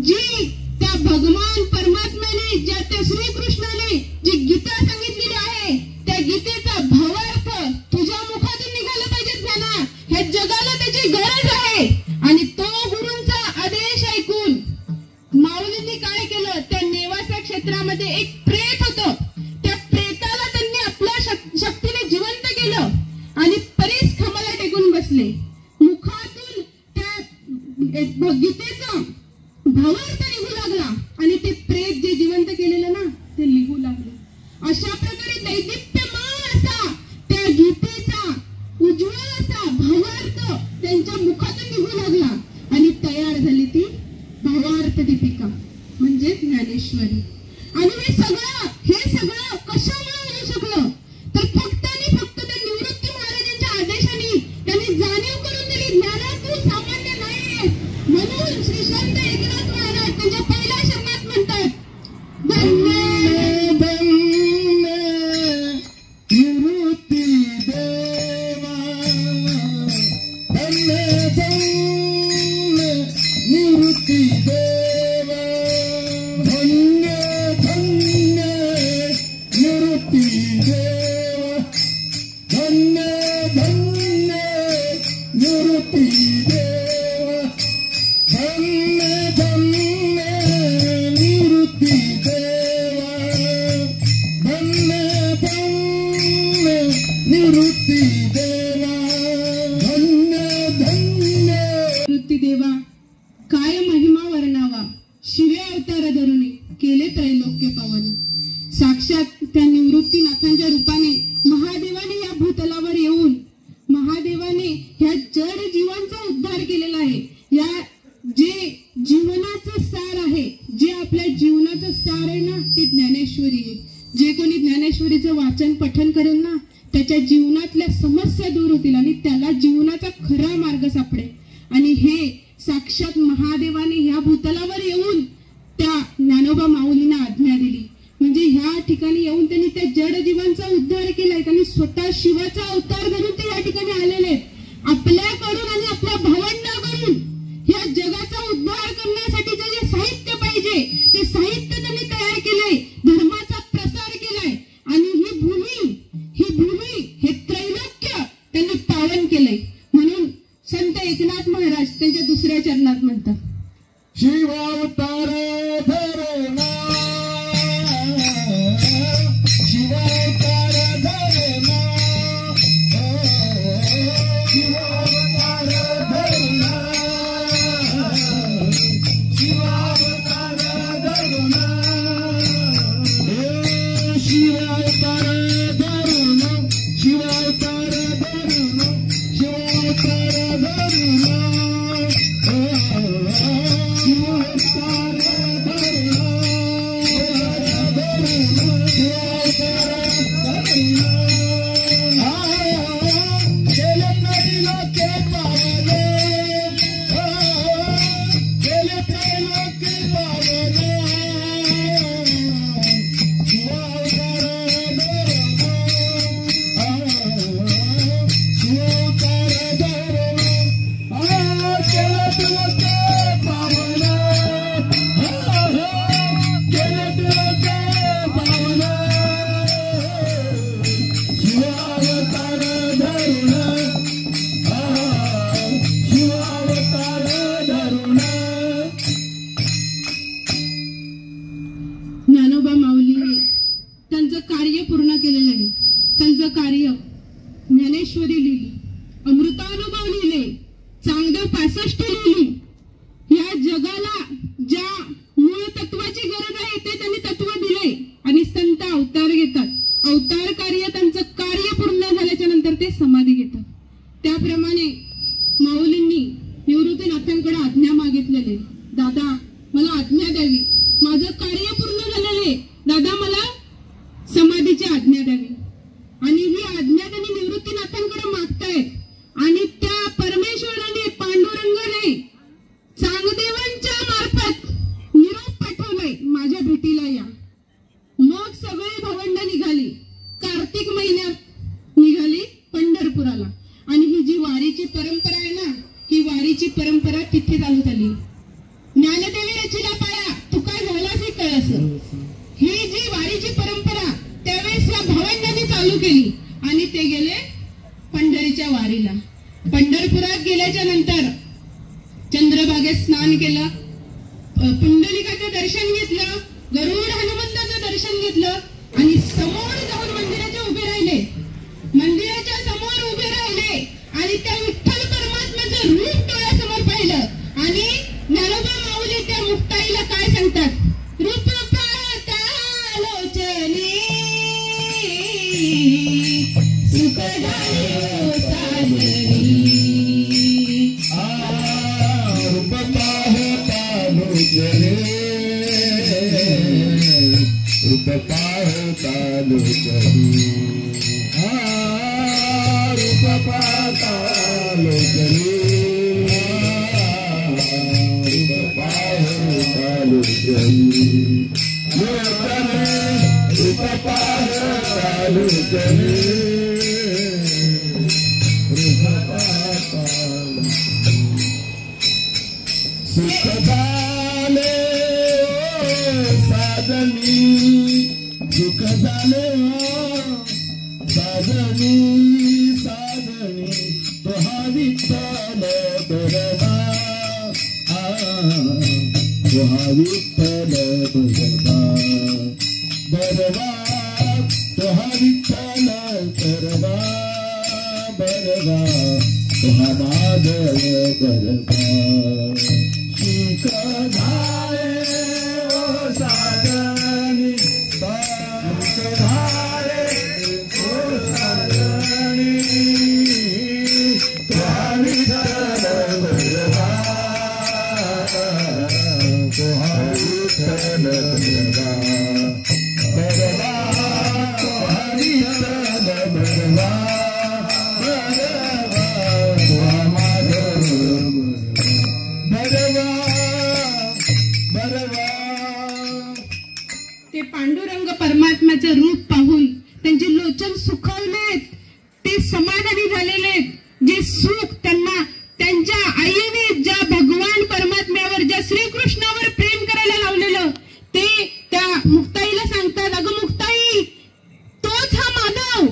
जी त्या भगवान परमात्म्याने, ज्या त्या श्रीकृष्णाने जी गीता सांगितलेली आहे, त्या गीतेचा भावार्थ तुझ्या मुखातून निघाला पाहिजे. ज्ञाना, ह्या जगाला त्याची गरज आहे. आणि तो गुरूंचा आदेश ऐकून माऊलींनी काय केलं, त्या नेवासा क्षेत्रामध्ये एक प्रेत होतं, त्या प्रेताला त्यांनी आपल्या शक्तीने जिवंत केलं आणि परीस खांबाला टेकून बसले. मुखातून त्या गीतेचा भावार्थ निघू लागला आणि ते प्रेत जे जिवंत केलेलं ना ते लिहू लागले. अशा प्रकारे दैदिप्यमान असा त्या गीतेचा उज्ज्वल असा भावार्थ त्यांच्या मुखातून निघू लागला आणि तयार झाली ती भावार्थ दीपिका म्हणजे ज्ञानेश्वरी. आणि हे सगळं कशामुळे होऊ शकलं, तर फक्त आणि फक्त त्या निवृत्ती महाराजांच्या आदेशाने त्यांनी जाणीव करून दिली, ज्ञाना तू सामान्य नाही. म्हणून श्री संत एकनाथ महाराज त्यांच्या पहिल्या शब्दात म्हणतात, धन्य धन्य निवृत्ती देवा धन्य धन्य निवृत्ती देवा. अवतार धरुणी केले त्रैलोक्य पावन. साक्षात त्या निवृत्तीनाथांच्या रूपाने महादेवाने या भूतलावर येऊन महादेवाने ह्या जड जीवांचा उद्धार केलेला आहे. या जे जीवनाचं सार आहे, जे आपल्या जीवनाचं सार आहे ना, ती ज्ञानेश्वरी आहे. जे कोणी ज्ञानेश्वरीचं वाचन पठन करेल ना, त्याच्या जीवनातल्या समस्या दूर होतील आणि त्याला जीवनाचा खरा मार्ग सापडेल. आणि हे साक्षात महादेवाने ह्या भूतलावर येऊन त्या ज्ञानोबा माऊलींना आज्ञा दिली. म्हणजे ह्या ठिकाणी येऊन त्यांनी त्या जड जीवांचा उद्धार केलाय. त्यांनी स्वतः शिवाचा अवतार धरून ते या ठिकाणी आलेले आहेत. आपल्याकडून आणि आपल्या भावंडाकडून ह्या जगाचा उद्धार करण्यासाठी जे साहित्य पाहिजे ते साहित्य त्यांनी तयार केलंय. धर्माचा प्रसार केलाय आणि ही भूमी हे त्रैलोक्य त्यांनी पावन केलंय. म्हणून संत एकनाथ महाराज त्यांच्या दुसऱ्या चरणात म्हणतात, शिवावतार धरणा, शिवावतार धरणा, शिवावतार धरणा, शिवावतार धरणा, शिवावतार धरणा, शिवावतार धरणा, शिवावतार धरणा, ज्ञानोबा माऊलीने त्यांचं कार्य पूर्ण केलेलं आहे. त्यांचं कार्य ज्ञानेश्वरी लिहिली, अमृतानुभव लिहिले, चांगदेव 65 लिहिली. या जगाला ज्या मूळ तत्वाची गरज आहे ते त्यांनी तत्व दिले आणि संत अवतार घेतात. अवतार कार्य त्यांचं कार्य पूर्ण झाल्याच्या नंतर ते समाधी घेतात. त्याप्रमाणे माऊलींनी निवृत्तीनाथांकडे आज्ञा मागितलेली, दादा मला आज्ञा द्यावी, माझं कार्य पूर्ण झालेले, दादा मला समाधीची आज्ञा द्यावी. आणि ही आज्ञा त्यांनी निवृत्तीनाथांकडे मागतायत. आणि त्या परमेश्वराने पांडुरंगाने चांगदेवांच्या मार्फत निरोप पाठवलाय, माझ्या भेटीला या. मग सगळे भावंड निघाली, कार्तिक महिन्यात निघाली पंढरपुराला. आणि ही जी वारीची परंपरा आहे ना, ही वारीची परंपरा तिथे चालू झाली. ज्ञानदेवी रचिला पाया तुका झालासी कळस, ही जी वारीची परंपरा त्यावेळेस या भावंडांनी चालू केली. आणि ते गेले पंढरीच्या वारीला. पंढरपुरात गेल्याच्या नंतर चंद्रभागेत स्नान केलं, पुंडलिकाचं दर्शन घेतलं, गरुड हनुमंताचं दर्शन घेतलं आणि समोर जाऊन मंदिराच्या उभे राहिले. मंदिराच्या समोर उभे राहिले आणि त्या विठ्ठल परमात्म्याचं रूप डोळ्यासमोर पाहिलं. आणि ज्ञानोबा माऊली त्या मुक्ताईला काय सांगतात, रूप पाहता लोचनी सुख झाले साजरी, रूप पाहता लोचनी, रूप पाहता लोचनी, रूप पाहता लोचनी, रूप पाहता लोचनी, रूप पाहता लोचनी, रूप पाहता सुख झाले साजनी, सुख झाले साजनी, साजनी तो हा विठ्ठल बरवा, तो हा विठ्ठल बरवा, बरवा तो हा विठ्ठल बरवा, बरवा तो हा माधव बरवा. सुख झाले विठ्ठल बरवा बरवा विठ्ठल बरवा बरवा माधव बरवा बरवा. ते पांडुरंग परमात्म्याचं रूप पाहून त्यांचे लोचन सुखावलेत, ते समाधानी झालेले. जे सुख त्यांना त्यांच्या आईने ज्या भगवान परमात्म्यावर, ज्या श्रीकृष्णावर प्रेम करायला लावलेलं, ते त्या मुक्ताईला सांगतात, अगं मुक्ताई, तोच हा माधव,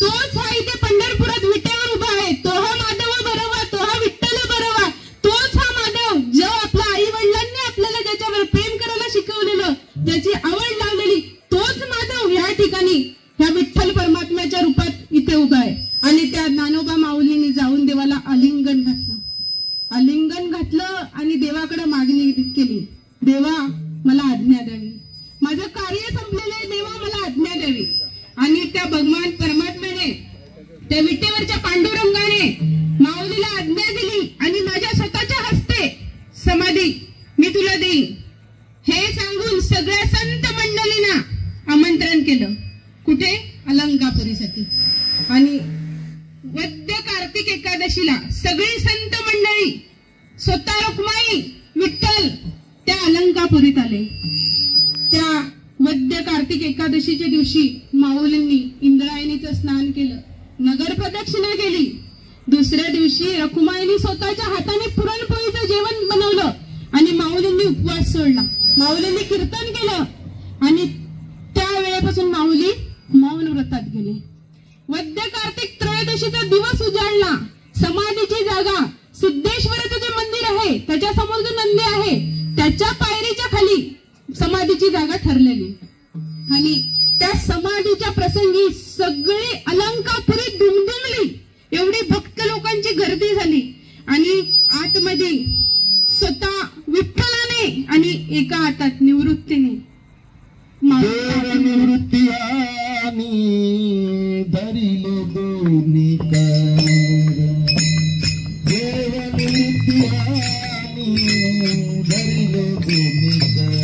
तोच हा इथे पंढरपुरात विटेवर उभा आहे, तो हा माधव बरोवा, तो हा विठ्ठल बरोवा, तोच हा माधव जो आपल्या आई वडिलांनी आपल्याला ज्याच्यावर प्रेम करायला शिकवलेलं, ज्याची आवड लावलेली, तोच माधव या ठिकाणी ह्या विठ्ठल परमात्म्याच्या रूपात इथे उभा आहे. आणि त्या ज्ञानोबा माऊलींनी जाऊन देवाला आलिंगन घातलं आणि देवाकडे मागणी केली, देवा मला आज्ञा द्यावी, माझं कार्य संपलेलं आहे, देवा मला आज्ञा द्यावी. आणि त्या भगवान परमात्म्याने, त्या विटेवरच्या पांडुरंगाने माऊलीला आज्ञा दिली आणि माझ्या स्वतःच्या हस्ते समाधी मी तुला देईन हे सांगून सगळ्या संत मंडळींना आमंत्रण केलं. कुठे? अलंकापुरीसाठी. आणि वद्य कार्तिक एकादशीला सगळी संत मंडळी, स्वतः रुक्माई, विठ्ठल त्या अलंकापुरीत आले. त्या वद्य कार्तिक एकादशीच्या दिवशी माऊलींनी इंद्रायणीचं स्नान केलं, नगर प्रदक्षिणा केली. दुसऱ्या दिवशी रखुमाईनी स्वतःच्या हाताने पुरणपोळीचं जेवण बनवलं आणि माऊलींनी उपवास सोडला. माऊलींनी कीर्तन केलं आणि त्या वेळेपासून माऊली मौन व्रतात गेले. वद्य कार्तिक त्रयोदशीचा दिवस उजाडला. समाधीची जागा, सिद्धेश्वराचं जे मंदिर आहे त्याच्या समोर जो नंदी आहे त्याच्या पायरीच्या खाली समाधीची जागा ठरलेली. आणि त्या समाधीच्या प्रसंगी सगळी अलंकापुरी दुमदुमली, एवढी भक्त लोकांची गर्दी झाली. आणि आतमध्ये स्वतः विठ्ठलाने आणि एका हातात निवृत्तीने धरिले दोन्ही कर, देव नित्यानी धरिले दोन्ही कर,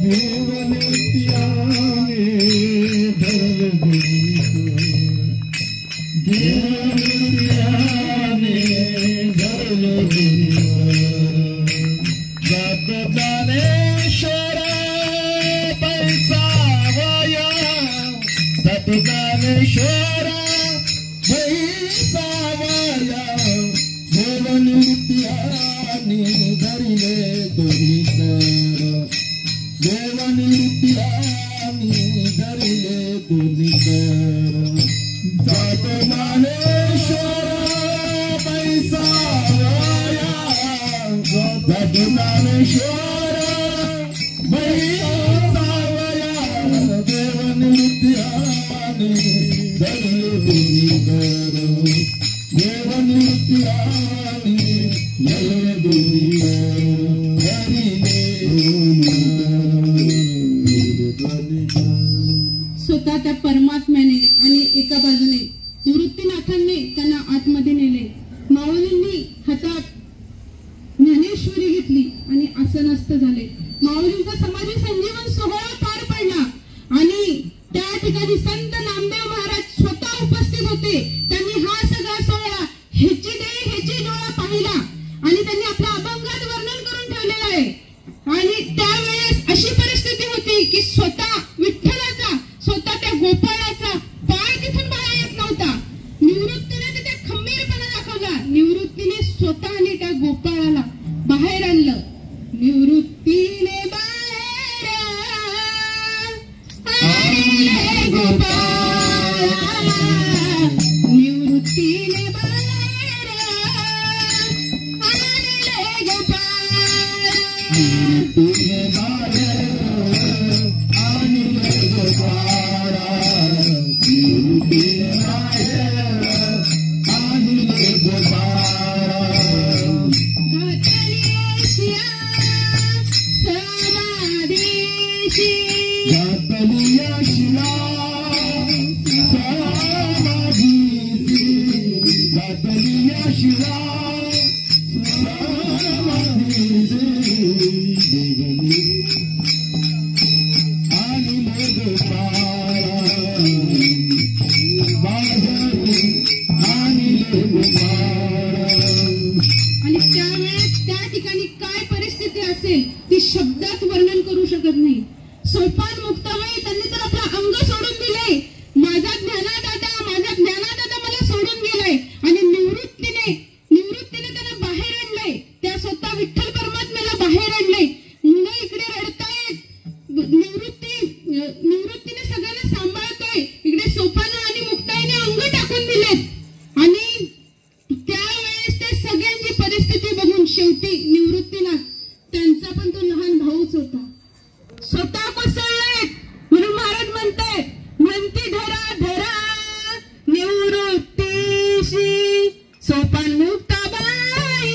देव नित्यानी धरले दोन्ही कर, देव नित्यानी धरले दोन्ही कर. जात ज्ञानेश्वर पैसावया, जात ज्ञानेश्वर पैसावया, देव नित्यानी धरिले दोन्ही कर, देव नित्यानी धरिले दोन्ही कर. जात ज्ञानेश्वर पैसावया, जात ज्ञानेश्वर पैसावया, देव नित्यानी धरिले दोन्ही कर, देव नित्यानी धरिले दोन्ही कर, धरिले दोन्ही कर. स्वतः त्या परमात्म्याने आणि एका बाजूने निवृत्तीनाथांनी त्यांना आतमध्ये नेले. माऊलींनी हातात ज्ञानेश्वरी घेतली आणि आसनस्थ झाले. माऊलींचा समाधी संजीवन सोहळा पार पडला आणि त्या ठिकाणी संत नामदेव महाराज स्वतः उपस्थित होते. त्यांनी हा सगळा सोहळा हेची देही हेची डोळा पाहिला आणि त्यांनी आपल्या अभंगात वर्णन करून ठेवलेलं आहे. आणि त्यावेळेस अशी परिस्थिती होती की स्वतः विठ्ठलाचा, स्वतः त्या गोपाळाचा पाय तिथून बाहेर येत नव्हता. निवृत्तीने तिथे खंबीरपणा दाखवला. निवृत्तीने स्वतःने त्या गोपाळाला बाहेर आणलं. निवृत्तीने बाहेर आणले गोपाळाला, निवृत्तीने बाहेर आणले गोपाळाला, निवृत्तीने बाहेर आणले गोपाळा, निवृत्तीने बाहेर आणले गोपाळा. घातलिया शिला समाधीसी, घातलिया शिला समाधीसी, देव ती शब्दात वर्णन करू शकत नाही. सोपान मुक्ताबाई त्यांनी तर आपलं अंग सोडून दिले. माझा ज्ञानादादा मला सोडून गेलाय आणि निवृत्तीने त्यांना बाहेर आणलंय. त्या स्वतः विठ्ठल परमात्म्याला बाहेर आणलंय. मुलं इकडे रडतायत, निवृत्तीने सगळ्यांना सांभाळतोय. इकडे सोपान आणि मुक्ताईने अंग टाकून दिलेत. आणि त्यावेळेस ते सगळ्यांची परिस्थिती बघून शेवटी निवृत्तीला त्यांचा पण तो लहान भाऊच होता. स्वतः कोसळले म्हणून महाराज म्हणती धरा निवृत्तीशी सोपान मुक्ताबाई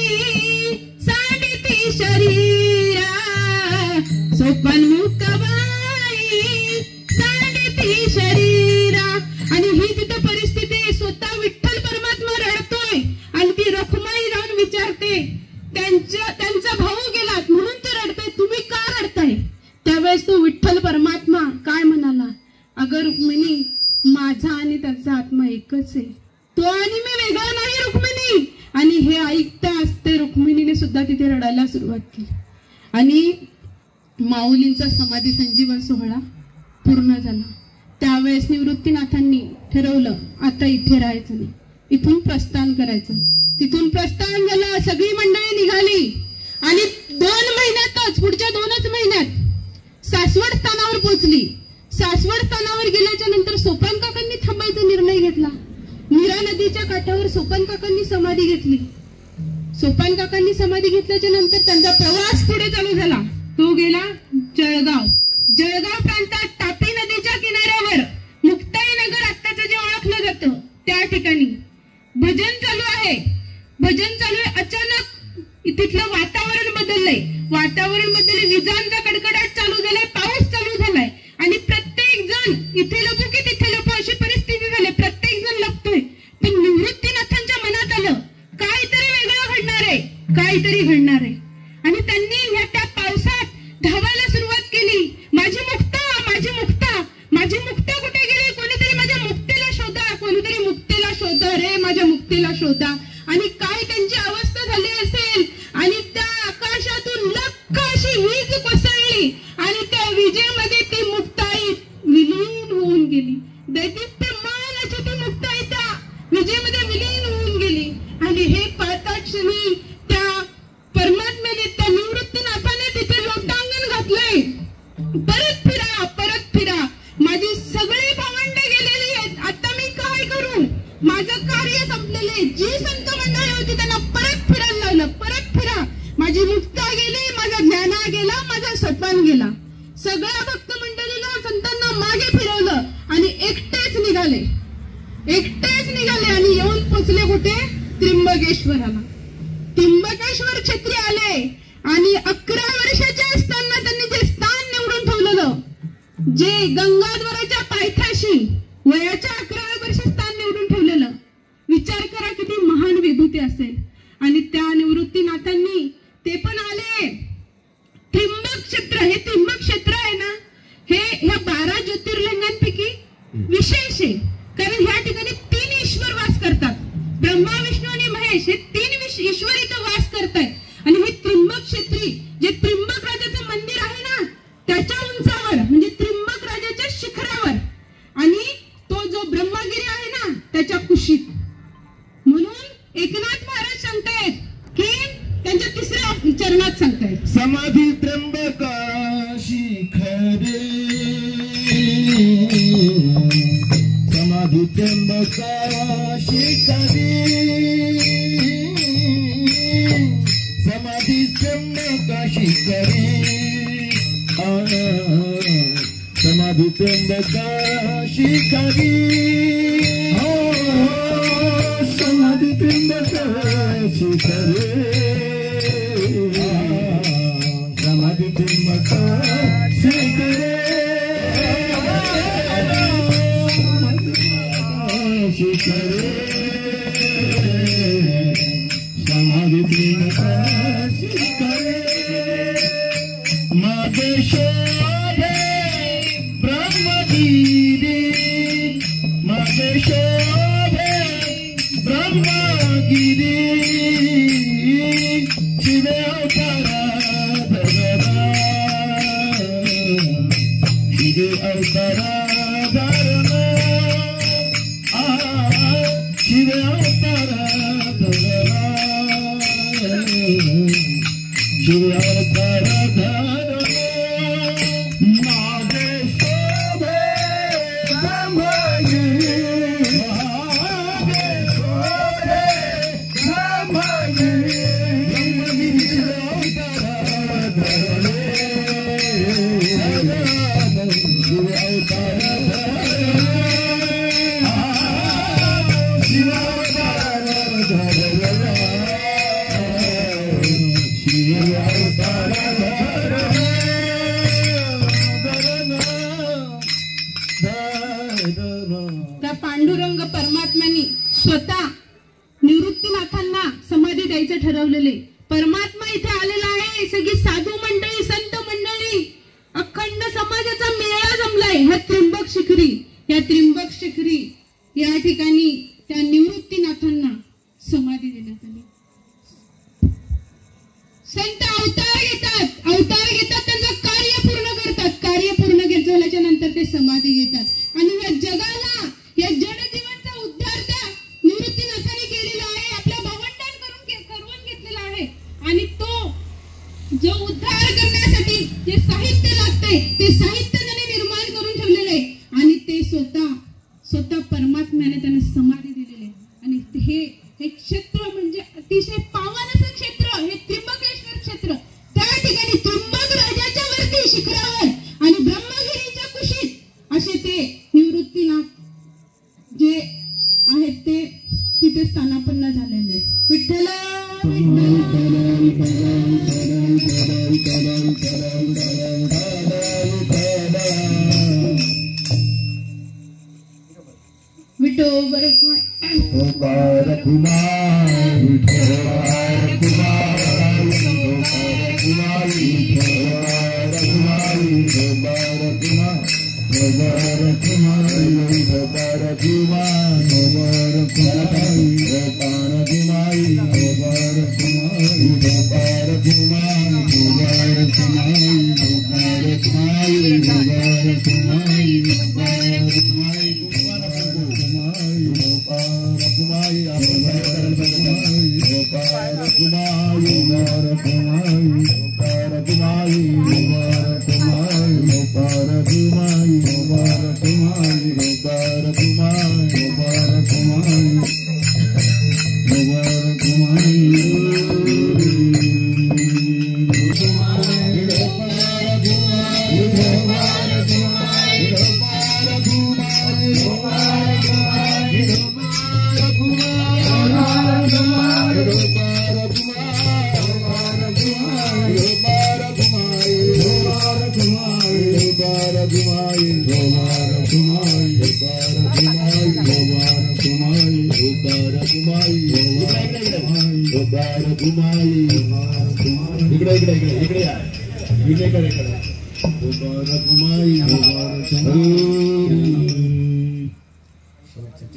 सांडिती शरीरा. सोपान मुक्ताबाई सांडिती शरीरा. आणि ही तिथं परिस्थिती स्वतः विठ्ठल परमात्मा रडतोय आणि ती रखुमाई जाऊन विचारते त्यांचा भाऊ गेलात म्हणून ते रडते, तुम्ही का रडताय? त्यावेळेस तो विठ्ठल परमात्मा काय म्हणाला, अगं रुक्मिणी, माझा आणि त्याचा आत्मा एकच आहे, तो आणि मी वेगळा नाही रुक्मिणी. आणि हे ऐकता असते रुक्मिणीने सुद्धा तिथे रडायला सुरुवात केली. आणि माऊलींचा समाधी संजीवन सोहळा पूर्ण झाला. त्यावेळेस निवृत्तीनाथांनी ठरवलं आता इथे राहायचं नाही, इथून प्रस्थान करायचं. तिथून प्रस्थान झालं, सगळी मंडळी निघाली आणि 2 महिन्यातच, पुढच्या 2च महिन्यात सासवड स्थानावर पोहोचली. सासवड स्थानावर गेल्याच्या नंतर सोपान काकांनी थांबायचा निर्णय घेतला. मीरा नदीच्या काठावर सोपान काकांनी समाधी घेतली. सोपान काकांनी समाधी घेतल्याच्या नंतर त्यांचा प्रवास पुढे चालू झाला. तो गेला जळगाव प्रांतात तापी नदीच्या किनाऱ्यावर मुक्ताई नगर आत्ताचं जे ओळखलं जातं त्या ठिकाणी भजन चालू आहे. अचानक तिथलं वातावरण बदललंय. विजांचा कडकडाट चालू झालाय, पाऊस चालू झालाय आणि प्रत्येक जण इथे लपू की तिथे लपू अशी परिस्थिती झाली. प्रत्येक जण लपतोय. पण निवृत्तीनाथांच्या मनात आलं काहीतरी वेगळं घडणार आहे. आणि त्यांनी त्या पावसात धावायला सुरुवात केली. माझी मुक्ता कुठे गेली? कोणीतरी माझ्या मुक्तीला शोधा रे, माझ्या मुक्तीला शोधा. आणि काय त्यांची अवस्था झाली असेल. आणि त्या आकाशातून लख्ख अशी वीज कोसळली आणि त्या विजेमध्ये ती मुक्ताई विलीन होऊन गेली. दैदिप्यमान अशी ती मुक्ताई त्या विजेमध्ये विलीन होऊन गेली. आणि हे पाहता क्षणी त्या परमात्म्याने, त्या निवृत्तीनाथाने तिथे लोटांगण घातलंय. परत फिरा, माझी सगळी भावंड गेलेली आहेत, आता मी काय करू? माझं कार्य संपलेलं आहे. जी संत मंडळी होती त्यांना परत फिरायला लावलं, परत फिरा. माझी मुक्ता गेली, माझा ज्ञाना गेला, माझा सत्पान गेला. सगळ्या भक्त मंडळीला, संतांना मागे फिरवलं आणि एकटेच निघाले आणि येऊन पोचले कुठे? त्र्यंबकेश्वराला. त्र्यंबकेश्वर क्षेत्री आले आणि 11 वर्षाचे असताना त्यांनी जे स्थान निवडून ठेवलेलं, जे गंगाधराच्या पायथ्याशी वयाच्या 11व्या वर्षी स्थान निवडून ठेवलेलं, विचार करा किती महान विभूती असेल. आणि त्या निवृत्तीनाथांनी ते पण आले. त्र्यंबक क्षेत्र आहे ना, हे ह्या 12 ज्योतिर्लिंगांपैकी विशेष आहे. कारण ह्या ठिकाणी 3 ईश्वर वास करतात. ब्रह्मा, विष्णू आणि महेश हे 3 ईश्वर इथं वास करतायत. आणि हे त्र्यंबक क्षेत्री, जे त्र्यंबक राजाचं मंदिर आहे ना त्याच्या उंचावर, म्हणजे त्र्यंबक राजाच्या शिखरावर, आणि तो जो ब्रह्मगिरी आहे ना त्याच्या कुशीत. म्हणून एकनाथ महाराज सांगतायत की त्यांच्या 3ऱ्या चरणात सांगतायत, समाधी त्र्यंबका शिखरे, समाधी त्र्यंबका शिखरे, समाधी त्र्यंबका शिखरे, समाधी त्र्यंबका शिखरे, समाधी त्र्यंबका शिखरे, समाधी त्र्यंबका शिखरे, शिखरे, समाधी त्र्यंबका शिखरे. माझे शोभे ब्रह्मगिरी, माझे शोभे ब्रह्मगिरी, शिवे अवतारा भगवान अवतार धरण शिव अवतार धरण शिव अवतार धरण माझे शोभे ब्रह्मगिरी माझे शोभे ब्रह्मगिरी शिव अवतार धरण शिव अवतार शिव अवतार शिव अवतार त्या पांडुरंग परमात्म्यानी स्वतः निवृत्तीनाथांना समाधी द्यायचं ठरवलेले. परमात्मा इथे आलेला आहे. सगळी साधू मंडळी, संत मंडळी, अखंड समाजाचा मेळा जमलाय ह्या त्र्यंबक शिखरी. या त्र्यंबक शिखरी या ठिकाणी त्या निवृत्तीनाथांना समाधी देण्यात आली. संत अवतार घेतात त्यांचं कार्य पूर्ण करतात. कार्य पूर्ण झाल्याच्या नंतर ते समाधी घेतात. आणि या जगाला, या जडजीवांचा उद्धार त्या निवृत्तीनाथांनी केलेला आहे. आपल्या भावंडांकडून करून घेतलेला आहे. आणि तो जो उद्धार करण्यासाठी जे साहित्य लागते ते साहित्य त्याने निर्माण करून ठेवलेले आहे. आणि ते स्वतः परमात्म्याने त्यांना समाधी दिलेली आहे. आणि हे क्षेत्र म्हणजे अतिशय पावन असं क्षेत्र, हे त्र्यंबकेश्वर क्षेत्र. त्या ठिकाणी त्र्यंबक राजाच्या वरती शिखरावर आणि ब्रह्मगिरीच्या कुशीत असे ते निवृत्तीनाथ जे आहेत ते तिथे स्थानापन्न झालेले आहेत. विठ्ठल विठोबर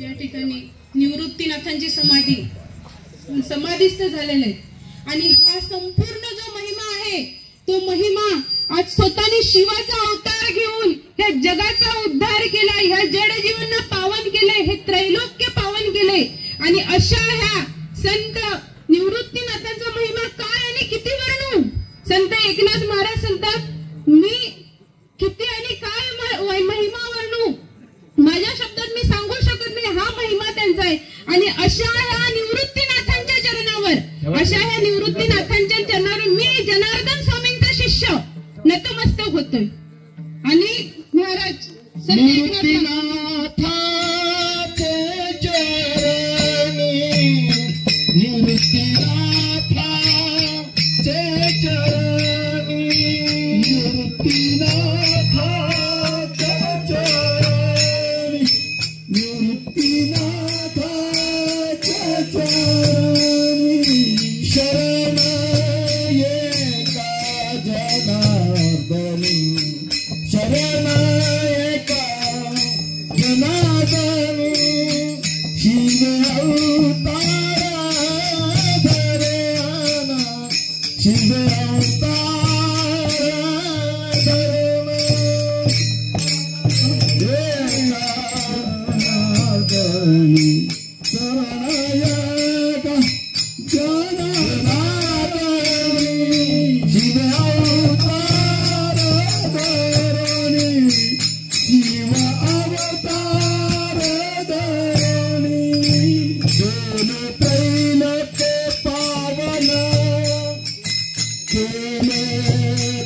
या ठिकाणी निवृत्तीनाथांची समाधीस्थ झालेले आहेत. आणि हा संपूर्ण जो महिमा आहे तो महिमा आज स्वतःने शिवाचा अवतार घेऊन ह्या जगाचा उद्धार केला, ह्या जडजीवांना पावन केले, हे त्रैलोक्य पावन केले. आणि अशा ह्या संत निवृत्तीनाथांचा महिमा काय आणि किती वर्णू. संत एकनाथ महाराज सांगतात, मी किती आणि काय महिमा वर्णू, माझ्या शब्दात मी सांगू शकत नाही. हा महिमा त्यांचा आहे. आणि अशा ह्या निवृत्तीनाथांच्या चरणावर, अशा ह्या निवृत्तीनाथांच्या चरणावर मी जनार्दन स्वामींचा शिष्य नतमस्तक होतोय. आणि महाराज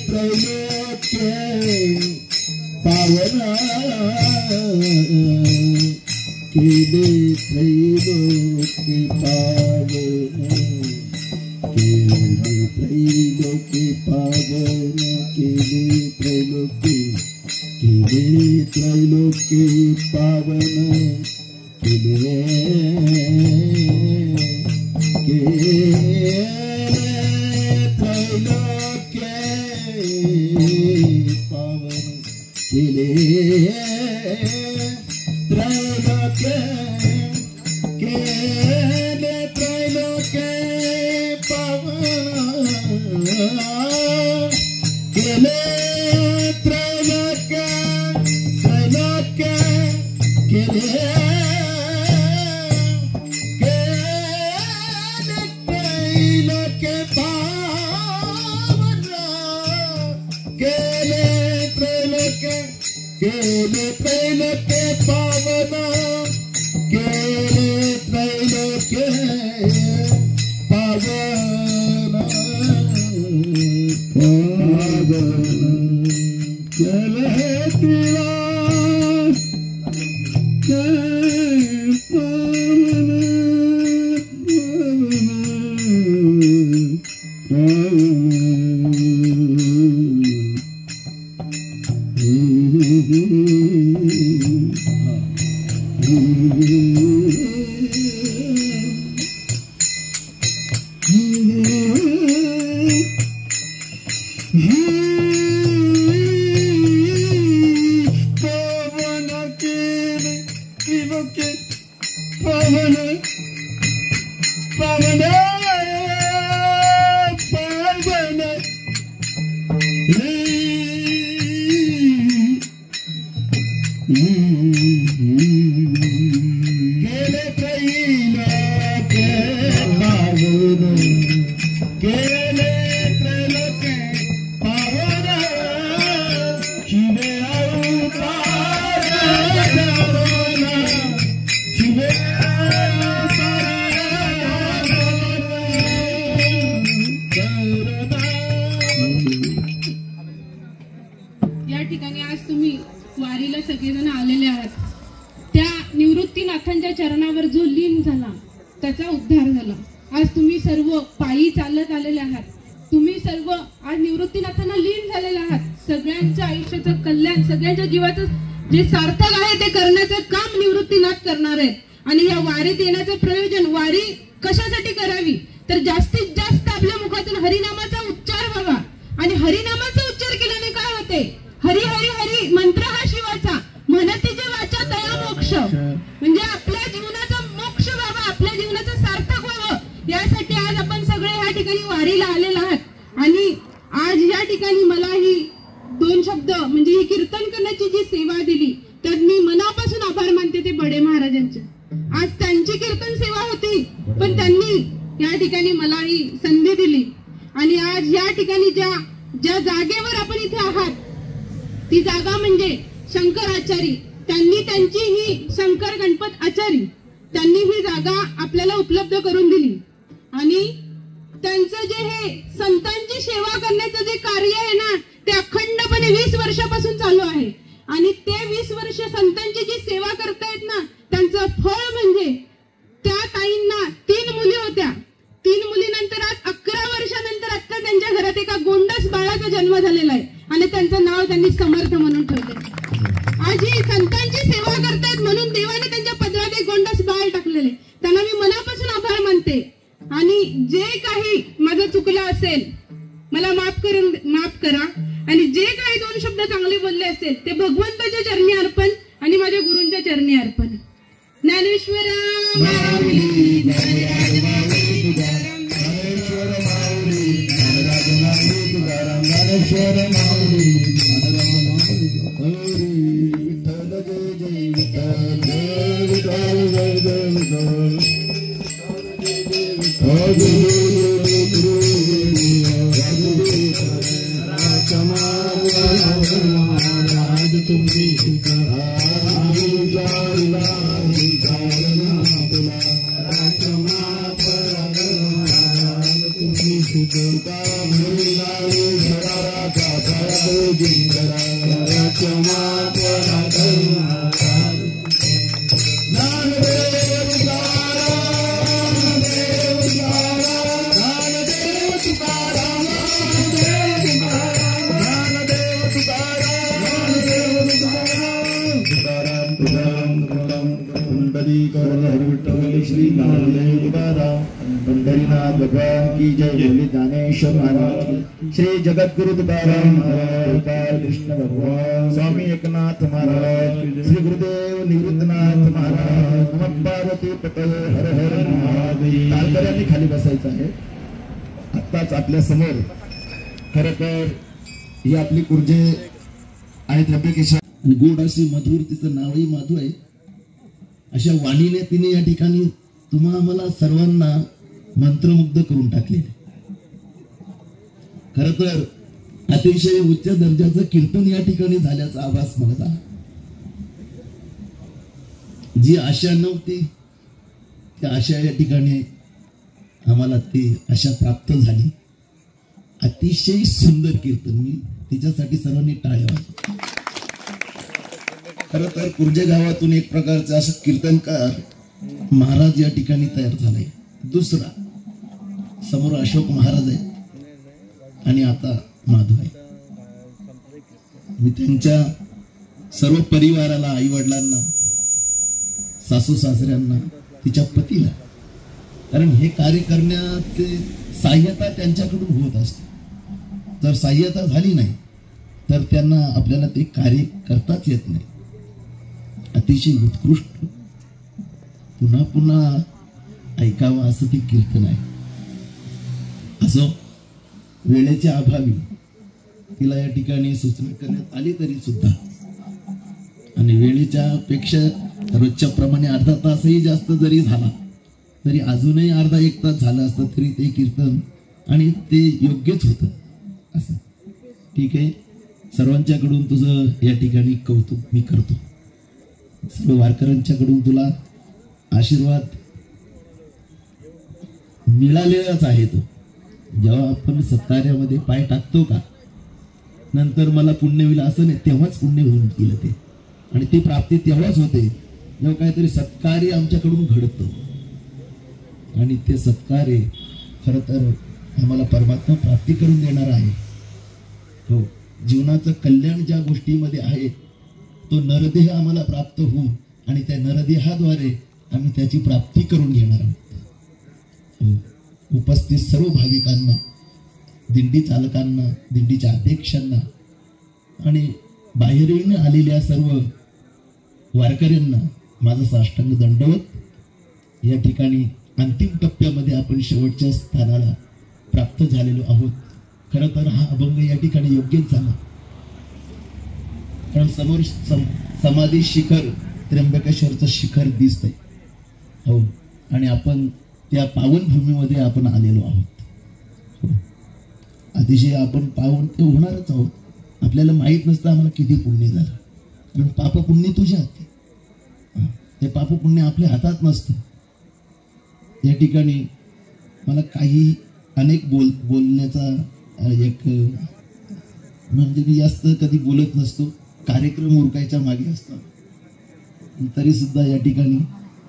त्रैलोक्य पावन केले त्रैलोक्य पावन केले त्रैलोक्य पावन केले त्रैलोक्य पावन केले त्रैलोक्य पावन केले त्रैलोक्य पावन केले त्रैलोक्य केले केले त्रैलोक्य पावन केले त्रैलोक्य पावन केले तिला चरणावर जो लीन झाला त्याचा उद्धार झाला. आज तुम्ही सर्व पायी चालत आलेले आहात. तुम्ही सर्व आज निवृत्तीनाथांना लीन झालेले आहात. सगळ्यांच्या आयुष्याचं कल्याण, सगळ्यांच्या जीवाचं जे सार्थक आहे ते करण्याचं काम निवृत्तीनाथ करणार आहेत. आणि या वारीत येण्याचं प्रयोजन, वारी कशासाठी करावी तर जास्तीत जास्त आपल्या मुखातून हरिनामाचा उच्चार व्हावा. आणि हरिनामाचा उच्चार केल्याने काय होते? हरी हरी हरी मंत्र हा शिवाचा, म्हणतीचे वाचा तया मोक्ष. म्हणजे आपल्या जीवनाचा मोक्ष व्हावा, आपल्या जीवनाचं सार्थक व्हावं, यासाठी आज आपण सगळे ह्या ठिकाणी वारीला आलेला आहात. आणि आज या ठिकाणी मला ही दोन शब्द म्हणजे ही कीर्तन करण्याची जी सेवा दिली तर मी मनापासून आभार मानते ते बडे महाराजांचे. आज त्यांची कीर्तन सेवा होती पण त्यांनी या ठिकाणी मला ही संधी दिली. आणि आज या ठिकाणी ज्या जागेवर आपण इथे आहात ती जागा म्हणजे शंकराचारी. त्यांनी त्यांची ही शंकर गणपत आचारी त्यांनी ही जागा आपल्याला उपलब्ध करून दिली. आणि त्यांचं जे हे संतांची सेवा करण्याचं जे कार्य आहे ना ते अखंडपणे 20 वर्षापासून चालू आहे. आणि ते 20 वर्ष संतांची जी सेवा करतायत ना त्यांचं फळ म्हणजे त्या ताईंना 3 मुली होत्या. 3 मुलीनंतर आज 11 वर्षानंतर आता त्यांच्या घरात एका गोंडस बाळाचा जन्म झालेला आहे आणि त्यांचं नाव त्यांनी समर्थ म्हणून ठेवलंय. आज ही संतांची सेवा करतायत म्हणून देवाने त्यांच्या पदरात एक गोंडस बाळ टाकलेले. त्यांना मी मनापासून आभार मानते. आणि जे काही माझं चुकलं असेल मला माफ करा. आणि जे काही 2 शब्द चांगले बोलले असेल ते भगवंताच्या चरणी अर्पण आणि माझ्या गुरूंच्या चरणी अर्पण. ज्ञानेश्वर माऊली, ज्ञानेश्वर माऊली, तुका श्री नामदेव तुकाराम पंढरीनाथ भगवान की जय। बोले ज्ञानेश्वर महाराज की। श्री जगतगुरु तुकाराम महाराज, कृष्ण भगवान, स्वामी एकनाथ महाराज, श्री गुरुदेव निवृत्तनाथ महाराज। नमः पार्वती पते, हर हर महादेव। तालकऱ्यांनी खाली बसायचं आहे। आत्ताच आपल्या समोर खरं तर ही आपली कुर्जे आहेत त्र्यंबकेश्वर, आणि गोड अशी मधुर, तिचं नावही माधू आहे, अशा वाणीने तिने या ठिकाणी तुम्हा आम्हाला सर्वांना मंत्रमुग्ध करून टाकले। खर तर अतिशय उच्च दर्जाचं कीर्तन या ठिकाणी झाल्याचा आभास मला झाला। जी आशा नव्हती त्या आशा या ठिकाणी आम्हाला ती आशा प्राप्त झाली। अतिशय सुंदर कीर्तन, मी तिच्यासाठी सर्वांनी टाळ्या वाजवा। खरं तर कुर्जे गावातून एक प्रकारचा असं कीर्तनकार महाराज या ठिकाणी तयार झालाय। दुसरा समोर अशोक महाराज आहे आणि आता माधव आहे। मी त्यांच्या सर्व परिवाराला, आई वडिलांना, सासू सासऱ्यांना, तिच्या पतीला, कारण हे कार्य करण्याचे सहाय्यता त्यांच्याकडून होत असते। जर सहाय्यता झाली नाही तर त्यांना आपल्याला ते कार्य करताच येत नाही। अतिशय उत्कृष्ट, पुन्हा पुन्हा ऐकावं असं ते कीर्तन आहे। असो, वेळेच्या अभावी तिला या ठिकाणी सूचना करण्यात आली तरी सुद्धा, आणि वेळेच्या पेक्षा रोजच्या प्रमाणे अर्धा तासही जास्त जरी झाला तरी अजूनही अर्धा एक तास झाला असतं तरी ते कीर्तन आणि ते योग्यच होतं असं। ठीक आहे, सर्वांच्याकडून तुझं या ठिकाणी कौतुक मी करतो। सर्व वारकऱ्यांच्याकडून तुला आशीर्वाद मिळालेलाच आहे। तो जेव्हा आपण सत्कार्यामध्ये पाय टाकतो का, नंतर मला पुण्य होईल असं नाही, तेव्हाच पुण्य होऊन गेलं ते, आणि ती प्राप्ती तेव्हाच होते जेव्हा काहीतरी सत्कार्य आमच्याकडून घडतं, आणि ते सत्कार्य खरं तर आम्हाला परमात्मा प्राप्ती करून देणार आहे। हो, जीवनाचं कल्याण ज्या गोष्टीमध्ये आहे तो नरदेह आम्हाला प्राप्त होऊन, आणि त्या नरदेहाद्वारे आम्ही त्याची प्राप्ती करून घेणार आहोत। उपस्थित सर्व भाविकांना, दिंडी चालकांना, दिंडीच्या अध्यक्षांना आणि बाहेरून आलेल्या सर्व वारकऱ्यांना माझं साष्टांग दंडवत। या ठिकाणी अंतिम टप्प्यामध्ये आपण शेवटच्या स्थानाला प्राप्त झालेलो आहोत। खरं तर हा अभंग या ठिकाणी योग्यच झाला, कारण समोर समाधी शिखर, त्र्यंबकेश्वरचं शिखर दिसतंय। हो, आणि आपण त्या पावनभूमीमध्ये आपण आलेलो आहोत। अतिशय आपण पावन ते होणारच आहोत। आपल्याला माहीत नसतं आम्हाला किती पुण्य झालं, कारण पाप पुण्य तुझ्या हाती, ते पाप पुण्य आपल्या हातात नसतं। या ठिकाणी मला काही अनेक बोलण्याचा एक, म्हणजे मी जास्त कधी बोलत नसतो, कार्यक्रम उरकायच्या मागे असतात, तरी सुद्धा या ठिकाणी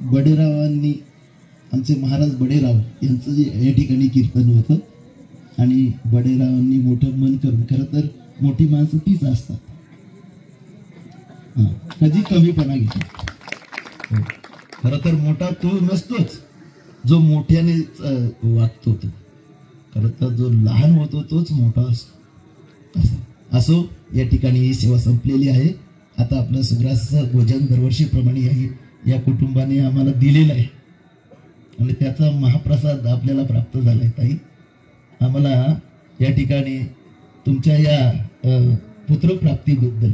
बडेरावांनी, आमचे महाराज बडेराव यांचं जे या ठिकाणी कीर्तन होतं, आणि बडेरावांनी मोठं मन करून, खरं तर मोठी माणसं तीच असतात, कधी कमीपणा घेतात। खरं तर मोठा तो नसतोच जो मोठ्याने वागतो, तो खरं तर जो लहान होतो तोच मोठा असतो। असो, या ठिकाणी ही सेवा संपलेली आहे। आता आपलं सुग्रास भोजन दरवर्षीप्रमाणे या कुटुंबाने आम्हाला दिलेलं आहे, आणि त्याचा महाप्रसाद आपल्याला प्राप्त झालाय। ताई, आम्हाला या ठिकाणी तुमच्या या पुत्रप्राप्तीबद्दल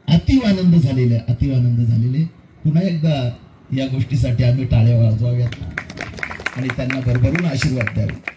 अतिव आनंद झालेला आहे, अतिव आनंद झालेले। पुन्हा एकदा या गोष्टीसाठी आम्ही टाळ्या वाजवाव्यात आणि त्यांना भरभरून आशीर्वाद द्यावे।